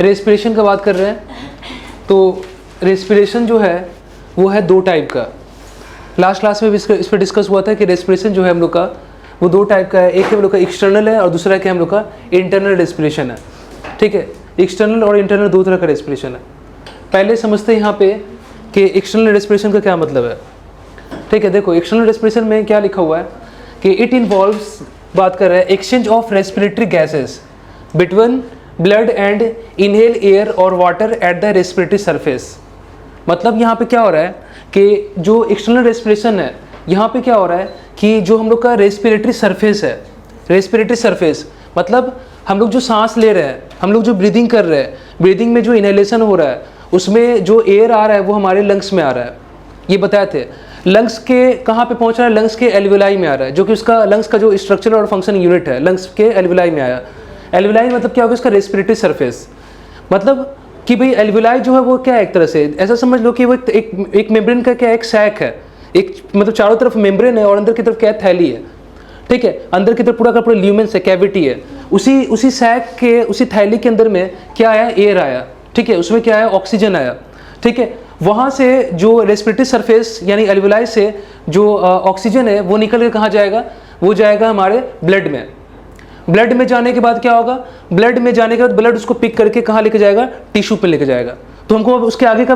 Respiration का बात कर रहे हैं, तो रेस्पिरेशन जो है वो है दो टाइप का। लास्ट क्लास में भी इस पर डिस्कस हुआ था कि रेस्पिरेशन जो है हम लोग का वो दो टाइप का है, एक हम लोग का एक्सटर्नल है और दूसरा क्या हम लोग का इंटरनल रेस्पिरेशन है। ठीक है, एक्सटर्नल और इंटरनल दो तरह का रेस्पिरेशन है। पहले समझते हैं यहाँ पे कि एक्सटर्नल रेस्पिरेशन का क्या मतलब है। ठीक है, देखो एक्सटर्नल रेस्पिरेशन में क्या लिखा हुआ है कि इट इन्वॉल्व्स, बात कर रहा है exchange of respiratory gases between blood and inhale air और water at the respiratory surface. मतलब यहाँ पे क्या हो रहा है कि जो एक्सटर्नल रेस्पिरेशन है यहाँ पे क्या हो रहा है कि जो हम लोग का रेस्पिरेटरी सरफेस है, रेस्पिरेटरी सरफेस मतलब हम लोग जो सांस ले रहे हैं, हम लोग जो ब्रीदिंग कर रहे हैं, ब्रीदिंग में जो इनहेलेशन हो रहा है उसमें जो एयर आ रहा है वो हमारे लंग्स में आ रहा है। ये बताए थे लंग्स के कहाँ पे पहुँच रहा है, लंग्स के एल्विलाई में आ रहा है, जो कि उसका लंग्स का जो स्ट्रक्चर और फंक्शन यूनिट है लंग्स के एल्विलाई में आया। एल्विलाई मतलब क्या होगा, इसका रेस्पिरेटरी सरफेस। मतलब कि भाई एल्विलाई जो है वो क्या है, एक तरह से ऐसा समझ लो कि वो एक मेम्ब्रेन का क्या एक सैक है, एक मतलब चारों तरफ मेम्ब्रेन है और अंदर की तरफ क्या है, थैली है। ठीक है, अंदर की तरफ पूरा का पूरा ल्यूमेंस है, कैविटी है। उसी सैक के उसी थैली के अंदर में क्या आया, एयर आया। ठीक है, उसमें क्या आया, ऑक्सीजन आया। ठीक है, वहाँ से जो रेस्पिरेटरी सरफेस यानी एल्विलाई से जो ऑक्सीजन है वो निकल के कहाँ जाएगा, वो जाएगा हमारे ब्लड में। ब्लड में जाने के बाद क्या होगा, ब्लड में जाने के बाद ब्लड उसको पिक करके कहाँ लेके जाएगा, टिश्यू पे लेके जाएगा। तो हमको अब उसके आगे का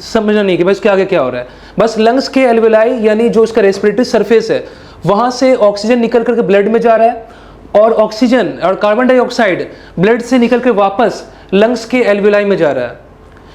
समझना नहीं कि भाई उसके आगे क्या हो रहा है। बस लंग्स के एल्विलाई यानी जो उसका रेस्पिरेटरी सरफेस है वहाँ से ऑक्सीजन निकल करके ब्लड में जा रहा है और ऑक्सीजन और कार्बन डाइऑक्साइड ब्लड से निकल कर वापस लंग्स के एल्विलाई में जा रहा है।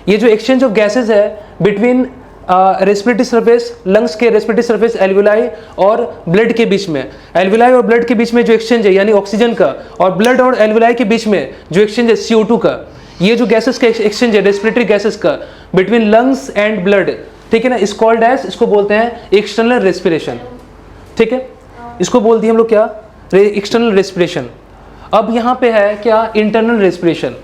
ये जो एक्सचेंज ऑफ गैसेज है बिटवीन रेस्पिरेटरी सरफेस, लंग्स के रेस्पिरेटरी सरफेस, एल्विलाई और ब्लड के बीच में, एल्विलाई और ब्लड के बीच में जो एक्सचेंज है यानी ऑक्सीजन का, और ब्लड और एल्विलाई के बीच में जो एक्सचेंज है CO2 का, ये जो गैसेस का एक्सचेंज है रेस्पिरेटरी गैसेस का बिटवीन लंग्स एंड ब्लड, ठीक है ना, इस कॉल्ड एज, इसको बोलते हैं एक्सटर्नल रेस्पिरेशन। ठीक है, इसको बोल दिए हम लोग क्या, एक्सटर्नल रेस्पिरेशन। अब यहाँ पे है क्या, इंटरनल रेस्पिरेशन।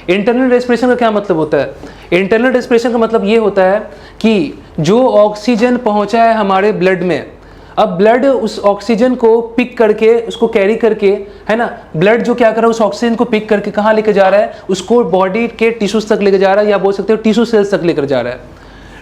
इंटरनल रेस्पिरेशन का क्या मतलब होता है, इंटरनल रेस्पिरेशन का मतलब ये होता है कि जो ऑक्सीजन पहुंचा है हमारे ब्लड में, अब ब्लड उस ऑक्सीजन को पिक करके उसको कैरी करके, है ना, ब्लड जो क्या कर रहा है उस ऑक्सीजन को पिक करके कहाँ लेके जा रहा है, उसको बॉडी के टिश्यूज तक लेके जा रहा है, या बोल सकते हो टिश्यू सेल्स तक लेकर जा रहा है।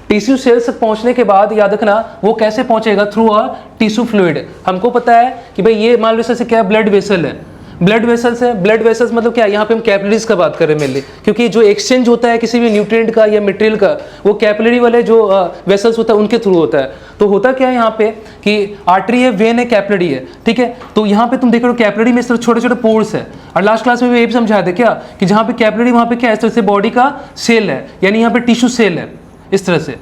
टिश्यू सेल्स तक पहुंचने के बाद याद रखना वो कैसे पहुंचेगा, थ्रू अ टिश्यू फ्लूइड। हमको पता है कि भाई ये मान लो जैसे क्या ब्लड वेसल है, ब्लड वेसल्स है, ब्लड वेसल्स मतलब क्या, यहाँ पे हम कैपिलरीज का बात कर रहे हैं मेनली, क्योंकि जो एक्सचेंज होता है किसी भी न्यूट्रिएंट का या मटेरियल का वो कैपिलरी वाले जो वेसल्स होता है उनके थ्रू होता है। तो होता क्या है यहाँ पे कि आर्टरी है, वेन है, कैपिलरी है। ठीक है, तो यहाँ पे तुम देख रहे हो कैपिलरी में इस तरह छोटे छोटे पोर्स है, और लास्ट क्लास में भी ये भी समझाया था क्या कि जहाँ पे कैपिलरी वहाँ पे क्या इस तरह से बॉडी का सेल है, यानी यहाँ पे टिश्यू सेल है इस तरह से।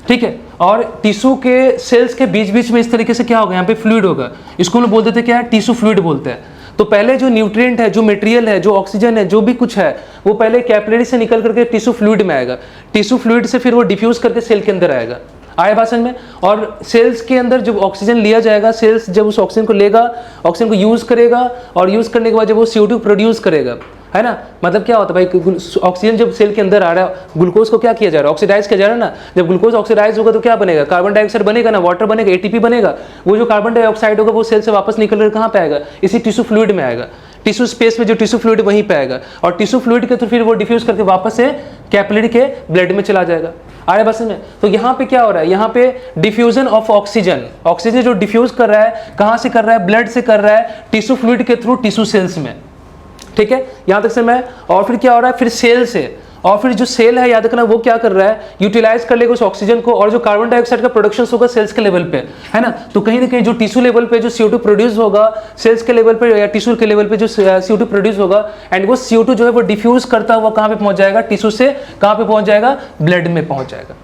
ठीक है, और टिश्यू के सेल्स के बीच बीच में इस तरीके से क्या होगा, यहाँ पे फ्लूइड होगा, इसको हम लोग बोल देते क्या है, टिश्यू फ्लूइड बोलते हैं। तो पहले जो न्यूट्रिएंट है, जो मटेरियल है, जो ऑक्सीजन है, जो भी कुछ है वो पहले कैपिलरी से निकल करके टिश्यू फ्लूइड में आएगा, टिश्यू फ्लूइड से फिर वो डिफ्यूज करके सेल के अंदर आएगा। आए बात समझ में, और सेल्स के अंदर जब ऑक्सीजन लिया जाएगा, सेल्स जब उस ऑक्सीजन को लेगा, ऑक्सीजन को यूज करेगा, और यूज करने के बाद जब वो CO2 प्रोड्यूस करेगा, है ना, मतलब क्या होता है भाई, ऑक्सीजन जब सेल के अंदर आ रहा है, ग्लूकोज को क्या किया जा रहा है, ऑक्सीडाइज किया जा रहा है ना। जब ग्लूकोज ऑक्सीडाइज होगा तो क्या बनेगा, कार्बन डाइऑक्साइड बनेगा ना, वाटर बनेगा, ATP बनेगा। वो जो कार्बन डाइऑक्साइड होगा वो सेल से वापस निकल कर कहाँ पे आएगा, इसी टिश्यू फ्लूइड में आएगा, टिश्यू स्पेस में जो टिश्यू फ्लूइड वहीं पे आएगा, और टिश्यू फ्लूइड के तो फिर वो डिफ्यूज करके वापस से कैपिलरी के ब्लड में चला जाएगा। आए बस में, तो यहाँ पे क्या हो रहा है, यहाँ पे डिफ्यूजन ऑफ ऑक्सीजन, ऑक्सीजन जो डिफ्यूज कर रहा है कहाँ से कर रहा है, ब्लड से कर रहा है, टिश्यू फ्लूइड के थ्रू टिश्यू सेल्स में। ठीक है, यहाँ तक से मैं, और फिर क्या हो रहा है, फिर सेल से, और फिर जो सेल है याद रखना वो क्या कर रहा है, यूटिलाइज कर लेगा उस ऑक्सीजन को, और जो कार्बन डाइऑक्साइड का प्रोडक्शन होगा सेल्स के लेवल पे, है ना, तो कहीं ना कहीं जो टिश्यू लेवल पे जो CO2 प्रोड्यूस होगा, सेल्स के लेवल पे या टिश्यू के लेवल पे जो CO2 प्रोड्यूस होगा, एंड वो CO2 जो है वो डिफ्यूज करता हुआ कहाँ पे पहुंच जाएगा, टिश्यू से कहाँ पे पहुंच जाएगा, ब्लड में पहुंच जाएगा।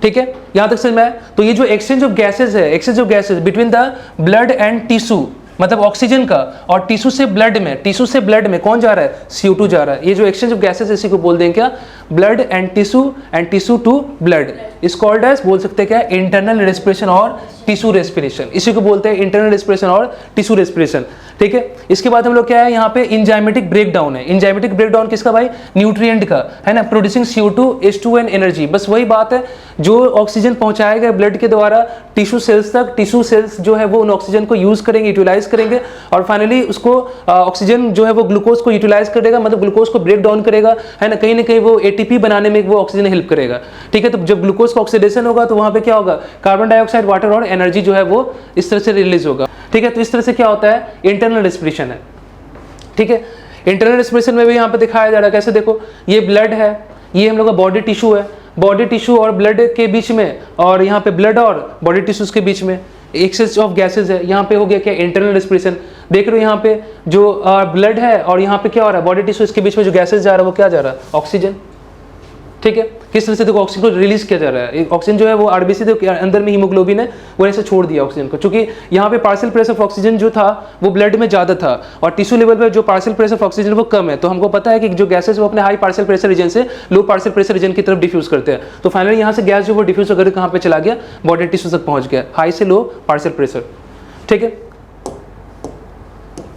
ठीक है, यहाँ तक समझ में आया। तो ये जो एक्सचेंज ऑफ गैसेज है, exchange of gases between the blood and tissue, मतलब ऑक्सीजन का, और टिश्यू से ब्लड में, टिश्यू से ब्लड में कौन जा रहा है, CO2 जा रहा है। ये जो एक्सचेंज ऑफ गैसेस इसी को बोल देंगे क्या, blood and tissue to blood, is called as, बोल सकते हैं क्या, इंटरनल रेस्पिरेशन और टिश्यू रेस्पिरेशन, इसी को बोलते हैं इंटरनल रेस्पिरेशन और टिश्यू रेस्पिरेशन, ठीक है। इसके बाद हम लोग क्या है, यहाँ पे इंजाइमेटिक ब्रेकडाउन है। इंजाइमेटिक ब्रेकडाउन किसका भाई, न्यूट्रिएंट का, है ना, producing CO2 H2 and energy. बस वही बात है, जो ऑक्सीजन पहुंचाया गया ब्लड के द्वारा टिश्यू सेल्स तक, टिश्यू सेल्स जो है वो उन ऑक्सीजन को यूज करेंगे, यूटिलाइज करेंगे, और फाइनली उसको ऑक्सीजन जो है वो ग्लूकोज को यूटिलाइज करेगा, मतलब ग्लूकोज को ब्रेक डाउन करेगा, है ना, कहीं ना कहीं वो ATP बनाने में वो ऑक्सीजन हेल्प करेगा, ठीक है। तो जब ग्लूकोज का ऑक्सीडेशन होगा तो वहां पे क्या होगा, कार्बन डाइऑक्साइड, वाटर और एनर्जी जो है वो इस तरह से रिलीज होगा, ठीक है। तो इस तरह से क्या होता है, इंटरनल रेस्पिरेशन है, ठीक है। इंटरनल रेस्पिरेशन में भी यहाँ पे दिखाया जा रहा है, कैसे देखो, ये ब्लड है, ये हम लोग का बॉडी टिश्यू है, बॉडी टिश्यू और ब्लड के बीच में, और यहाँ पे ब्लड और बॉडी टिश्यूज के बीच में एक्सेस ऑफ गैसेज है। यहाँ पे हो गया क्या, इंटरनल रेस्पिरेशन। देख रहे हो यहाँ पे जो ब्लड है और यहाँ पे क्या हो रहा है, बॉडी टिश्यू, इसके बीच में जो गैसेज जा रहा है वो क्या जा रहा है, ऑक्सीजन, ठीक है। किस तरह से देखो ऑक्सीजन को रिलीज किया जा रहा है, ऑक्सीजन जो है वो RBC अंदर में हीमोग्लोबिन है, वो ऐसे छोड़ दिया ऑक्सीजन को, क्योंकि यहाँ पे पार्शियल प्रेशर ऑफ ऑक्सीजन जो था वो ब्लड में ज़्यादा था और टिश्यू लेवल पे जो पार्शियल प्रेशर ऑफ ऑक्सीजन वो कम है। तो हमको पता है कि जो गैसेज वो अपने हाई पार्शियल प्रेशर रीजन से लो पार्शियल प्रेशर रीजन की तरफ डिफ्यूज करते हैं। तो फाइनली यहाँ से गैस जो वो डिफ्यूज होकर कहाँ पे चला गया, बॉडी टिश्यू तक पहुँच गया, हाई से लो पार्शियल प्रेशर, ठीक है।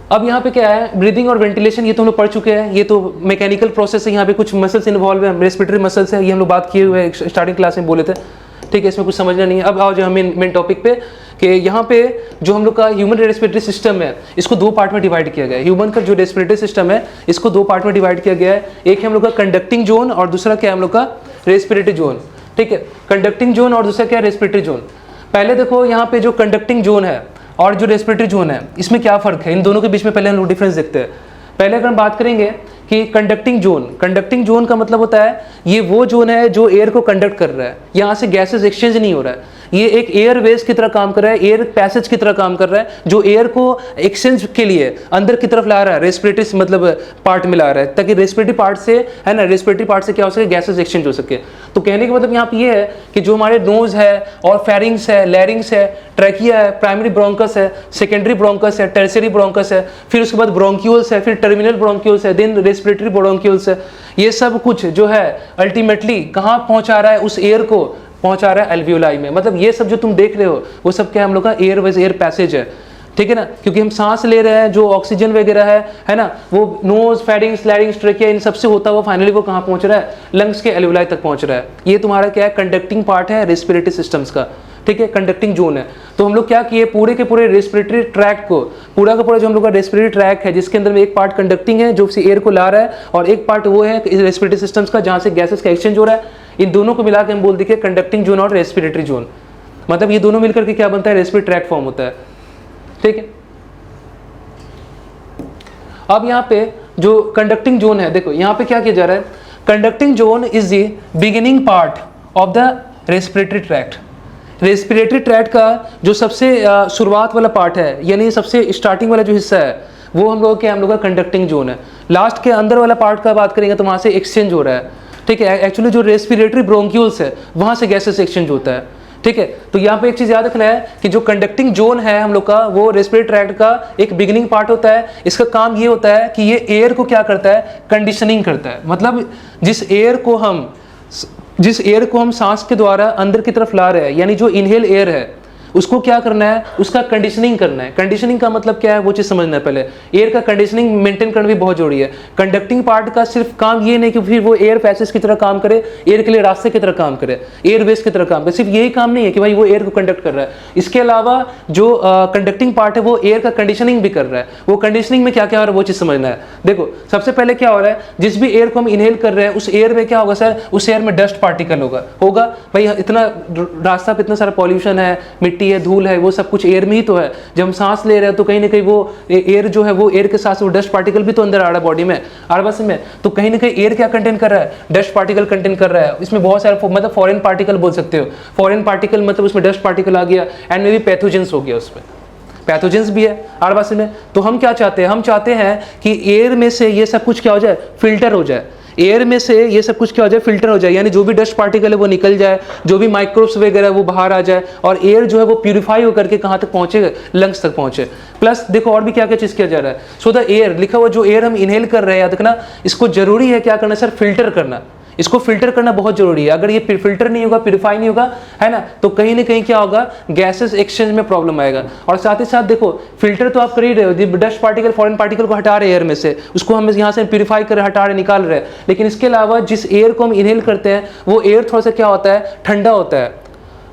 अब यहाँ पे क्या है, ब्रीदिंग और वेंटिलेशन, ये तो हम लोग पढ़ चुके हैं, ये तो मैकेनिकल प्रोसेस है, यहाँ पे कुछ मसल्स इन्वॉल्व है, रेस्पिरेटरी मसल्स है, ये हम लोग बात किए हुए हैं स्टार्टिंग क्लास में बोले थे, ठीक है। इसमें कुछ समझना नहीं है। अब आओ जो हमें मेन टॉपिक पे, कि यहाँ पे जो हम लोग का ह्यूमन रेस्पिरेटरी सिस्टम है, इसको दो पार्ट में डिवाइड किया गया है। ह्यूमन का जो रेस्पिरेटरी सिस्टम है इसको दो पार्ट में डिवाइड किया गया है, एक है हम लोग का कंडक्टिंग जोन और दूसरा क्या है हम लोग का रेस्पिरेटरी जोन, ठीक है। कंडक्टिंग जोन और दूसरा क्या है, रेस्पिरेटरी जोन। पहले देखो यहाँ पे जो कंडक्टिंग जोन है और जो रेस्पिरेटरी जोन है, इसमें क्या फर्क है, इन दोनों के बीच में पहले हम लोग डिफरेंस देखते हैं। पहले अगर हम बात करेंगे कि कंडक्टिंग जोन का मतलब होता है ये वो जोन है जो एयर को कंडक्ट कर रहा है, यहाँ से गैसेस एक्सचेंज नहीं हो रहा है, ये एक एयरवेज की तरह काम कर रहा है, एयर पैसेज की तरह काम कर रहा है, जो एयर को एक्सचेंज के लिए अंदर की तरफ ला रहा है, रेस्पिरेटरी मतलब पार्ट में ला रहा है, ताकि रेस्पिरेटरी पार्ट से, है ना, रेस्पिरेटरी पार्ट से क्या हो सके, गैसेस एक्सचेंज हो सके। तो कहने का मतलब यहाँ पे ये है कि जो हमारे नोज है और फेरिंग्स है, लैरिंग्स है, ट्रैकिया है, प्राइमरी ब्रोंकस है, सेकेंडरी ब्रोंकस है, टर्शियरी ब्रोंकस है, फिर उसके बाद ब्रोंक्यूल्स है, फिर टर्मिनल ब्रोंक्यूल्स है, देन रेस्पिरेटरी ब्रोंक्यूल्स है, ये सब कुछ जो है अल्टीमेटली कहाँ पहुँचा रहा है, उस एयर को पहुंचा रहा है एल्वियोलाई में। मतलब ये सब जो तुम देख रहे हो वो सब क्या है, हम लोग का एयरवेज, एयर पैसेज है, ठीक है ना, क्योंकि हम सांस ले रहे हैं, जो ऑक्सीजन वगैरह है ना, वो नोज, फेरिंग्स, लैरिंग्स, ट्रेकिया, इन सबसे होता हुआ फाइनली वो कहाँ पहुंच रहा है, लंग्स के एल्वियोलाई तक पहुंच रहा है। ये तुम्हारा क्या है, कंडक्टिंग पार्ट है रेस्पिरेटरी सिस्टम्स का, ठीक है, कंडक्टिंग जोन है। तो हम लोग क्या किए, पूरे के पूरे रेस्पिरेटरी ट्रैक को, पूरा का पूरा जो हम लोग का रेस्पिरेटरी ट्रैक है, जिसके अंदर में एक पार्ट कंडक्टिंग है जो एयर को ला रहा है, और एक पार्ट वो है रेस्पिरेटरी सिस्टम्स का जहाँ से गैसेस का एक्सचेंज हो रहा है, इन दोनों को मिला के हम बोल देखिए कंडक्टिंग जोन और रेस्पिरेटरी जोन। मतलब ये दोनों मिलकर के क्या बनता है, रेस्पिरेटरी ट्रैक फॉर्म होता है, ठीक है। अब यहाँ पे जो कंडक्टिंग जोन है, देखो यहाँ पे क्या किया जा रहा है, conducting zone is the beginning part of the respiratory tract. Respiratory tract का जो सबसे शुरुआत वाला पार्ट है, यानी सबसे स्टार्टिंग वाला जो हिस्सा है, वो हम लोग का कंडक्टिंग जोन है। लास्ट के अंदर वाला पार्ट का बात करेंगे तो वहाँ से एक्सचेंज हो रहा है, ठीक है। एक्चुअली जो रेस्पिरेटरी ब्रोंक्यूल्स है वहाँ से गैसेस एक्सचेंज होता है, ठीक है। तो यहाँ पे एक चीज़ याद रखना है कि जो कंडक्टिंग जोन है हम लोग का, वो रेस्पिरेटरी ट्रैक्ट का एक बिगिनिंग पार्ट होता है। इसका काम ये होता है कि ये एयर को क्या करता है, कंडीशनिंग करता है। मतलब जिस एयर को हम सांस के द्वारा अंदर की तरफ ला रहे हैं, यानी जो इनहेल एयर है, उसको क्या करना है, उसका कंडीशनिंग करना है। कंडीशनिंग का मतलब क्या है वो चीज़ समझना है पहले। एयर का कंडीशनिंग मेंटेन करना भी बहुत जरूरी है। कंडक्टिंग पार्ट का सिर्फ काम ये नहीं कि फिर वो एयर पैसेज की तरह काम करे, एयर के लिए रास्ते की तरह काम करे, एयरवेज की तरह काम करे, सिर्फ यही काम नहीं है कि भाई वो एयर को कंडक्ट कर रहा है। इसके अलावा जो कंडक्टिंग पार्ट है वो एयर का कंडीशनिंग भी कर रहा है। वो कंडीशनिंग में क्या क्या हो रहा है वो चीज़ समझना है। देखो सबसे पहले क्या हो रहा है, जिस भी एयर को हम इनहेल कर रहे हैं उस एयर में क्या होगा सर, उस एयर में डस्ट पार्टिकल होगा भाई। इतना रास्ता पे इतना सारा पॉल्यूशन है, मिट्टी है, धूल है, वो सब कुछ एयर में ही तो है। जब हम सांस ले रहे हैं तो कहीं ना कहीं वो एयर जो है, वो एयर के साथ वो डस्ट पार्टिकल भी तो अंदर आ रहा है बॉडी में, आरबस में। तो कहीं ना कहीं एयर क्या कंटेन कर रहा है, डस्ट पार्टिकल कंटेन कर रहा है। इसमें बहुत सारे मतलब फॉरेन पार्टिकल बोल सकते हो। फॉरेन पार्टिकल मतलब उसमें डस्ट पार्टिकल आ गया, एंड मे बी पैथोजेंस हो गया, उसमें पैथोजेंस भी है आरबासी में। तो हम क्या चाहते हैं, हम चाहते हैं कि एयर में से ये सब कुछ क्या हो जाए, फिल्टर हो जाए। एयर में से ये सब कुछ क्या हो जाए, फिल्टर हो जाए, यानी जो भी डस्ट पार्टिकल है वो निकल जाए, जो भी माइक्रोब्स वगैरह वो बाहर आ जाए, और एयर जो है वो प्यूरिफाई होकर के कहाँ तक पहुँचे, लंग्स तक पहुँचे। प्लस देखो और भी क्या क्या चीज़ किया जा रहा है। सो द एयर लिखा हुआ, जो एयर हम इनहेल कर रहे हैं, याद रखना इसको जरूरी है क्या करना सर, फिल्टर करना। इसको फिल्टर करना बहुत जरूरी है। अगर ये फिल्टर नहीं होगा, प्यूरिफाई नहीं होगा, है ना, तो कहीं ना कहीं क्या होगा, गैसेस एक्सचेंज में प्रॉब्लम आएगा। और साथ ही साथ देखो, फिल्टर तो आप कर ही रहे हो, डस्ट पार्टिकल, फॉरेन पार्टिकल को हटा रहे एयर में से, उसको हम यहाँ से प्यूरिफाई कर हटा रहे, निकाल रहे हैं। लेकिन इसके अलावा जिस एयर को हम इनहेल करते हैं वो एयर थोड़ा सा क्या होता है, ठंडा होता है।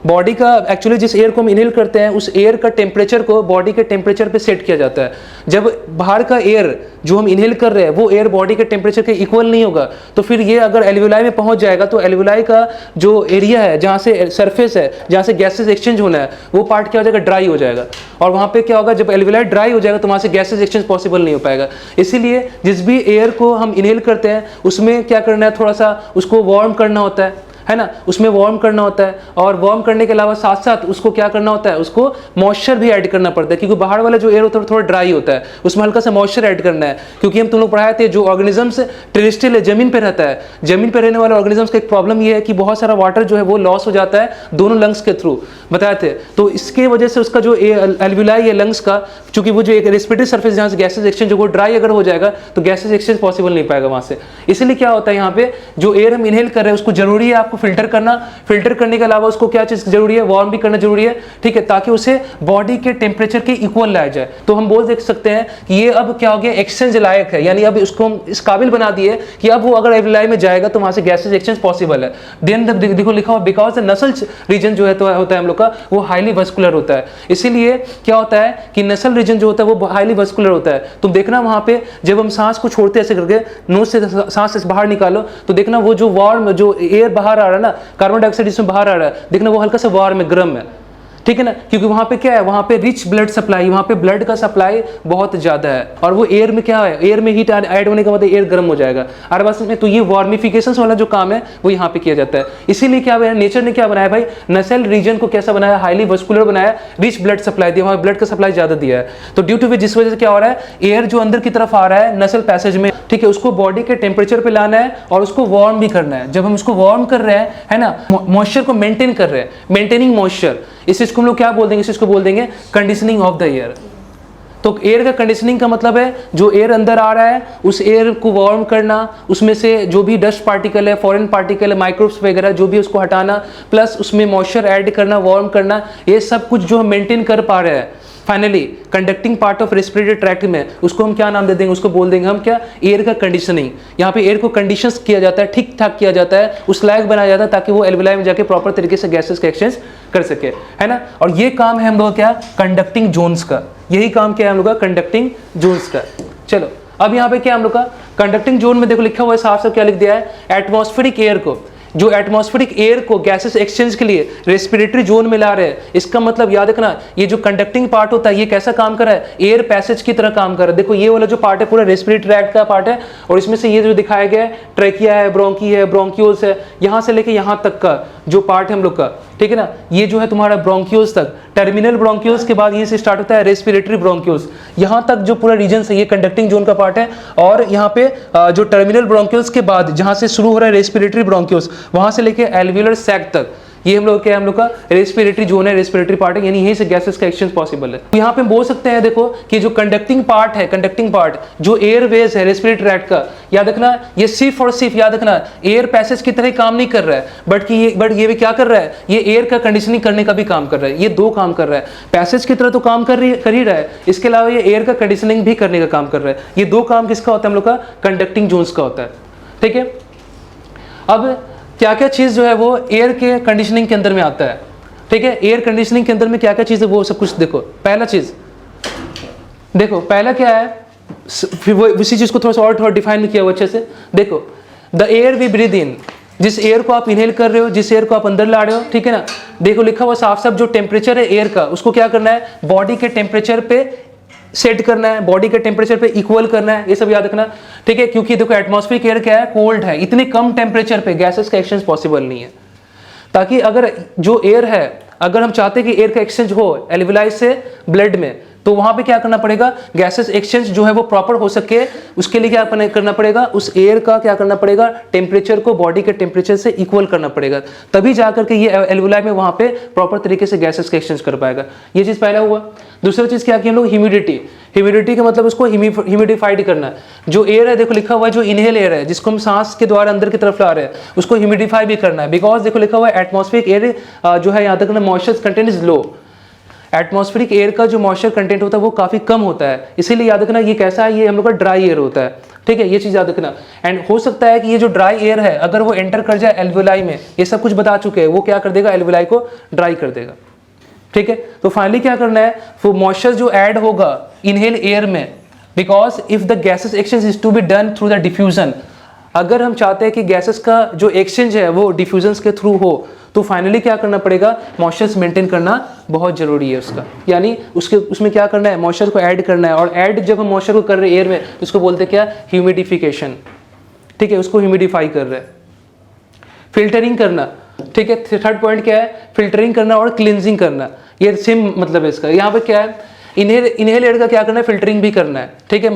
बॉडी का एक्चुअली जिस एयर को हम इनहेल करते हैं उस एयर का टेम्परेचर को बॉडी के टेम्परेचर पे सेट किया जाता है। जब बाहर का एयर जो हम इनहेल कर रहे हैं वो एयर बॉडी के टेम्परेचर के इक्वल नहीं होगा, तो फिर ये अगर एल्वियोलाई में पहुंच जाएगा तो एल्वियोलाई का जो एरिया है, जहाँ से सरफेस है, जहाँ से गैसेज एक्सचेंज होना है, वो पार्ट क्या हो जाएगा, ड्राई हो जाएगा। और वहाँ पे क्या होगा, जब एल्वियोलाई ड्राई हो जाएगा तो वहाँ से गैसेज एक्सचेंज पॉसिबल नहीं हो पाएगा। इसीलिए जिस भी एयर को हम इनहेल करते हैं उसमें क्या करना है, थोड़ा सा उसको वार्म करना होता है ना, उसमें वार्म करना होता है। और वार्म करने के अलावा साथ साथ उसको क्या करना होता है, उसको मॉइस्चर भी ऐड करना पड़ता है, क्योंकि बाहर वाला जो एयर होता है थोड़ा ड्राई होता है, उसमें हल्का सा मॉइस्चर ऐड करना है। क्योंकि हम तुम लोग पढ़ाए थे, जो ऑर्गेनिजम्स टेरेस्ट्रियल है, जमीन पे रहता है, जमीन पे रहने वाले ऑर्गेनिजम्स का एक प्रॉब्लम ये है कि बहुत सारा वाटर जो है वो लॉस हो जाता है दोनों लंग्स के थ्रू, बताए थे। तो इसके वजह से उसका जो एल्वियोलाई है लंग्स का, चूंकि वो जो एक रेस्पिरेटरी सरफेस जहाँ से गैसेज एक्सचेंज वो ड्राई अगर हो जाएगा तो गैसेज एक्सचेंज पॉसिबल नहीं पाएगा वहाँ से। इसीलिए क्या होता है, यहाँ पे जो एयर हम इनहेल कर रहे हैं उसको जरूरी है आपको फिल्टर करना। फिल्टर करने के अलावा उसको क्या चीज जरूरी है, वार्म भी करना जरूरी है, ठीक है, ताकि उसे बॉडी के टेम्परेचर के इक्वल लाया जाए। तो हम बोल देख सकते हैं कि ये अब क्या हो गया, एक्सचेंज लायक है, यानी अब उसको हम इस काबिल बना दिए कि अब वो अगर एल्वियोलाई में जाएगा तो वहां से गैसेज एक्सचेंज पॉसिबल है। देन देखो लिखा हुआ, बिकॉज द नसल रीजन जो है तो होता है हम लोग का वो हाईली वस्कुलर होता है। इसीलिए क्या होता है कि नसल रीजन जो होता है वो हाईली वस्कुलर होता है। तुम देखना वहां पे जब हम सांस को छोड़ते ऐसे करके, नोज से सांस से बाहर निकालो तो देखना वो जो वार्म जो एयर बाहर आ रहा है ना, कार्बन डाइऑक्साइड इसमें बाहर आ रहा है, देखना वो हल्का सा वार्म में गर्म है, ठीक है ना, क्योंकि वहां पे क्या है, वहां पे रिच ब्लड सप्लाई, वहां पे ब्लड का सप्लाई बहुत ज्यादा है। और वो एयर में क्या है, एयर में हीट ऐड होने का मतलब एयर गर्म हो जाएगा हर बात में। तो ये वार्मिफिकेशन वाला जो काम है वो यहाँ पे किया जाता है। इसीलिए क्या है, नेचर ने क्या बनाया भाई, नसल रीजन को कैसा बनाया, हाईली वस्कुलर बनाया, रिच ब्लड सप्लाई दिया, वहां ब्लड का सप्लाई ज्यादा दिया है। तो ड्यू टू विच जिस वजह से क्या हो रहा है, एयर जो अंदर की तरफ आ रहा है नसल पैसेज में, ठीक है, उसको बॉडी के टेम्परेचर पे लाना है और उसको वार्म भी करना है। जब हम उसको वार्म कर रहे हैं, है ना, मॉइस्चर को मेंटेन कर रहे हैं, मेंटेनिंग मॉइस्चर, इस चीज को हम लोग क्या बोल देंगे, इस चीज को बोल देंगे कंडीशनिंग ऑफ द एयर। तो एयर का कंडीशनिंग का मतलब है जो एयर अंदर आ रहा है उस एयर को वार्म करना, उसमें से जो भी डस्ट पार्टिकल है, फॉरेन पार्टिकल है, माइक्रोब्स वगैरह जो भी उसको हटाना, प्लस उसमें मॉइस्चर ऐड करना, वार्म करना, ये सब कुछ जो हम मेंटेन कर पा रहे हैं। Finally conducting part of respiratory tract में उसको हम क्या नाम दे देंगे, उसको बोल देंगे हम क्या, एयर का कंडीशनिंग। यहाँ पे एयर को कंडीशंस किया जाता है, ठीक ठाक किया जाता है, उस लायक बनाया जाता है ताकि वो एल्वियोलाई में जाके प्रॉपर तरीके से गैसेस का एक्सचेंज कर सके, है ना। और ये काम है हम लोग क्या, कंडक्टिंग जोन्स का, यही काम क्या है हम लोग का, कंडक्टिंग जोन्स का। चलो अब यहाँ पे क्या हम लोग का कंडक्टिंग जोन में देखो लिखा हुआ है साफ साफ, क्या लिख दिया है, एटमॉस्फेरिक एयर को, जो एटमॉस्फेरिक एयर को गैसेस एक्सचेंज के लिए रेस्पिरेटरी जोन में ला रहे हैं। इसका मतलब याद रखना, ये जो कंडक्टिंग पार्ट होता है ये कैसा काम कर रहा है, एयर पैसेज की तरह काम कर रहा है। देखो ये वाला जो पार्ट है पूरा रेस्पिरेटरी ट्रैक्ट का पार्ट है, और इसमें से ये जो दिखाया गया है ट्रैकिया है, ब्रोंकी है, ब्रोंक्यूल्स है, यहाँ से लेके यहाँ तक का जो पार्ट है हम लोग का, ठीक है ना, ये जो है तुम्हारा ब्रोंक्यूल्स तक, टर्मिनल ब्रोंक्यूल्स के बाद ये से स्टार्ट होता है रेस्पिरेटरी ब्रोंक्यूल्स, यहाँ तक जो पूरा रीजन है ये कंडक्टिंग जोन का पार्ट है। और यहाँ पे जो टर्मिनल ब्रोंक्यूल्स के बाद जहाँ से शुरू हो रहा है रेस्पिरेटरी ब्रोंक्यूल्स, वहाँ से लेके एल्वियोलर सैक तक, ये हम लोग क्या है, हम लोग का रेस्पिरेटरी जोन है, रेस्पिरेटरी पार्ट है, यानी यहीं से गैसेस का एक्सचेंज पॉसिबल है। तो यहाँ पे हम बोल सकते हैं देखो कि जो कंडक्टिंग पार्ट है, कंडक्टिंग पार्ट जो एयरवेज है रेस्पिरेटरी ट्रैक्ट का, याद रखना ये सिर्फ और सिर्फ याद रखना एयर पैसेज की तरह काम नहीं कर रहा है, बट ये भी क्या कर रहा है, ये एयर का कंडीशनिंग करने का भी काम कर रहा है। ये दो काम कर रहा है, पैसेज की तरह तो काम कर ही रहा है, इसके अलावा ये एयर का कंडीशनिंग भी करने का काम कर रहा है। ये दो काम किसका होता है, हम लोग का कंडक्टिंग जोन्स का होता है, ठीक है। अब क्या क्या चीज़ जो है वो एयर के कंडीशनिंग के अंदर में आता है, ठीक है। एयर कंडीशनिंग के अंदर में क्या क्या चीज़ है वो सब कुछ देखो। पहला चीज़ देखो, पहला क्या है, फिर वो उसी चीज़ को थोड़ा सा और डिफाइन किया हुआ अच्छे से। देखो द एयर वी ब्रीथ इन, जिस एयर को आप इनहेल कर रहे हो, जिस एयर को आप अंदर ला रहे हो, ठीक है ना, देखो लिखा हुआ साफ साफ जो टेम्परेचर है एयर का उसको क्या करना है, बॉडी के टेम्परेचर पे सेट करना है, बॉडी के टेम्परेचर पे इक्वल करना है, ये सब याद रखना, ठीक है। क्योंकि देखो एटमॉस्फेरिक एयर क्या है, कोल्ड है, इतने कम टेम्परेचर पे गैसेस का एक्सचेंज पॉसिबल नहीं है। ताकि अगर जो एयर है, अगर हम चाहते हैं कि एयर का एक्सचेंज हो एल्वियोलाई से ब्लड में, तो वहाँ पे क्या करना पड़ेगा, गैसेस एक्सचेंज जो है वो प्रॉपर हो सके उसके लिए क्या करना पड़ेगा, उस एयर का क्या करना पड़ेगा, टेम्परेचर को बॉडी के टेम्परेचर से इक्वल करना पड़ेगा, तभी जाकर के ये एल्वुलाई में वहाँ पे प्रॉपर तरीके से गैसेस का एक्सचेंज कर पाएगा। ये चीज़ पहला हुआ। दूसरा चीज़ क्या की हम लोग, ह्यूमिडिटी। ह्यूमिडिटी का मतलब उसको ह्यूमिडिफाइड करना। जो एयर है देखो लिखा हुआ है, जो इनहेल एयर है जिसको हम सांस के द्वारा अंदर की तरफ ला रहे हैं उसको ह्यूमिडिफाई भी करना है। बिकॉज देखो लिखा हुआ है एटमॉस्फेरिक एयर जो है, याद रखना, moisture content is low. Atmospheric air का जो मॉइस्चर कंटेंट होता है वो काफ़ी कम होता है, इसीलिए याद रखना ये कैसा है, ये हम लोग का ड्राई एयर होता है। ठीक है, ये चीज़ याद रखना। एंड हो सकता है कि ये जो ड्राई एयर है अगर वो एंटर कर जाए एल्वुलाई में, ये सब कुछ बता चुके हैं, वो क्या कर देगा, एल्वुलाई को ड्राई कर देगा। ठीक है, तो फाइनली क्या करना है, वो मॉइस्चर जो ऐड होगा इनहेल एयर में, because if the gases exchange is to be done through the diffusion, अगर हम चाहते हैं कि गैसेस का जो एक्सचेंज है वो डिफ्यूजन के थ्रू हो, तो फाइनली क्या करना पड़ेगा, मॉइस्चर मेंटेन करना बहुत जरूरी है उसका। यानी उसमें क्या करना है, मॉइस्चर को ऐड करना है। और ऐड जब हम मॉइस्चर को कर रहे हैं एयर में, तो उसको बोलते हैं क्या, ह्यूमिडिफिकेशन। ठीक है, उसको ह्यूमिडिफाई कर रहे हैं। फिल्टरिंग करना। ठीक है, थर्ड पॉइंट क्या है, फिल्टरिंग करना और क्लिनजिंग करना। ये सेम मतलब है इसका। यहाँ पे क्या है, इनहेल एयर का क्या करना है, फिल्टरिंग भी करना है। ठीक है,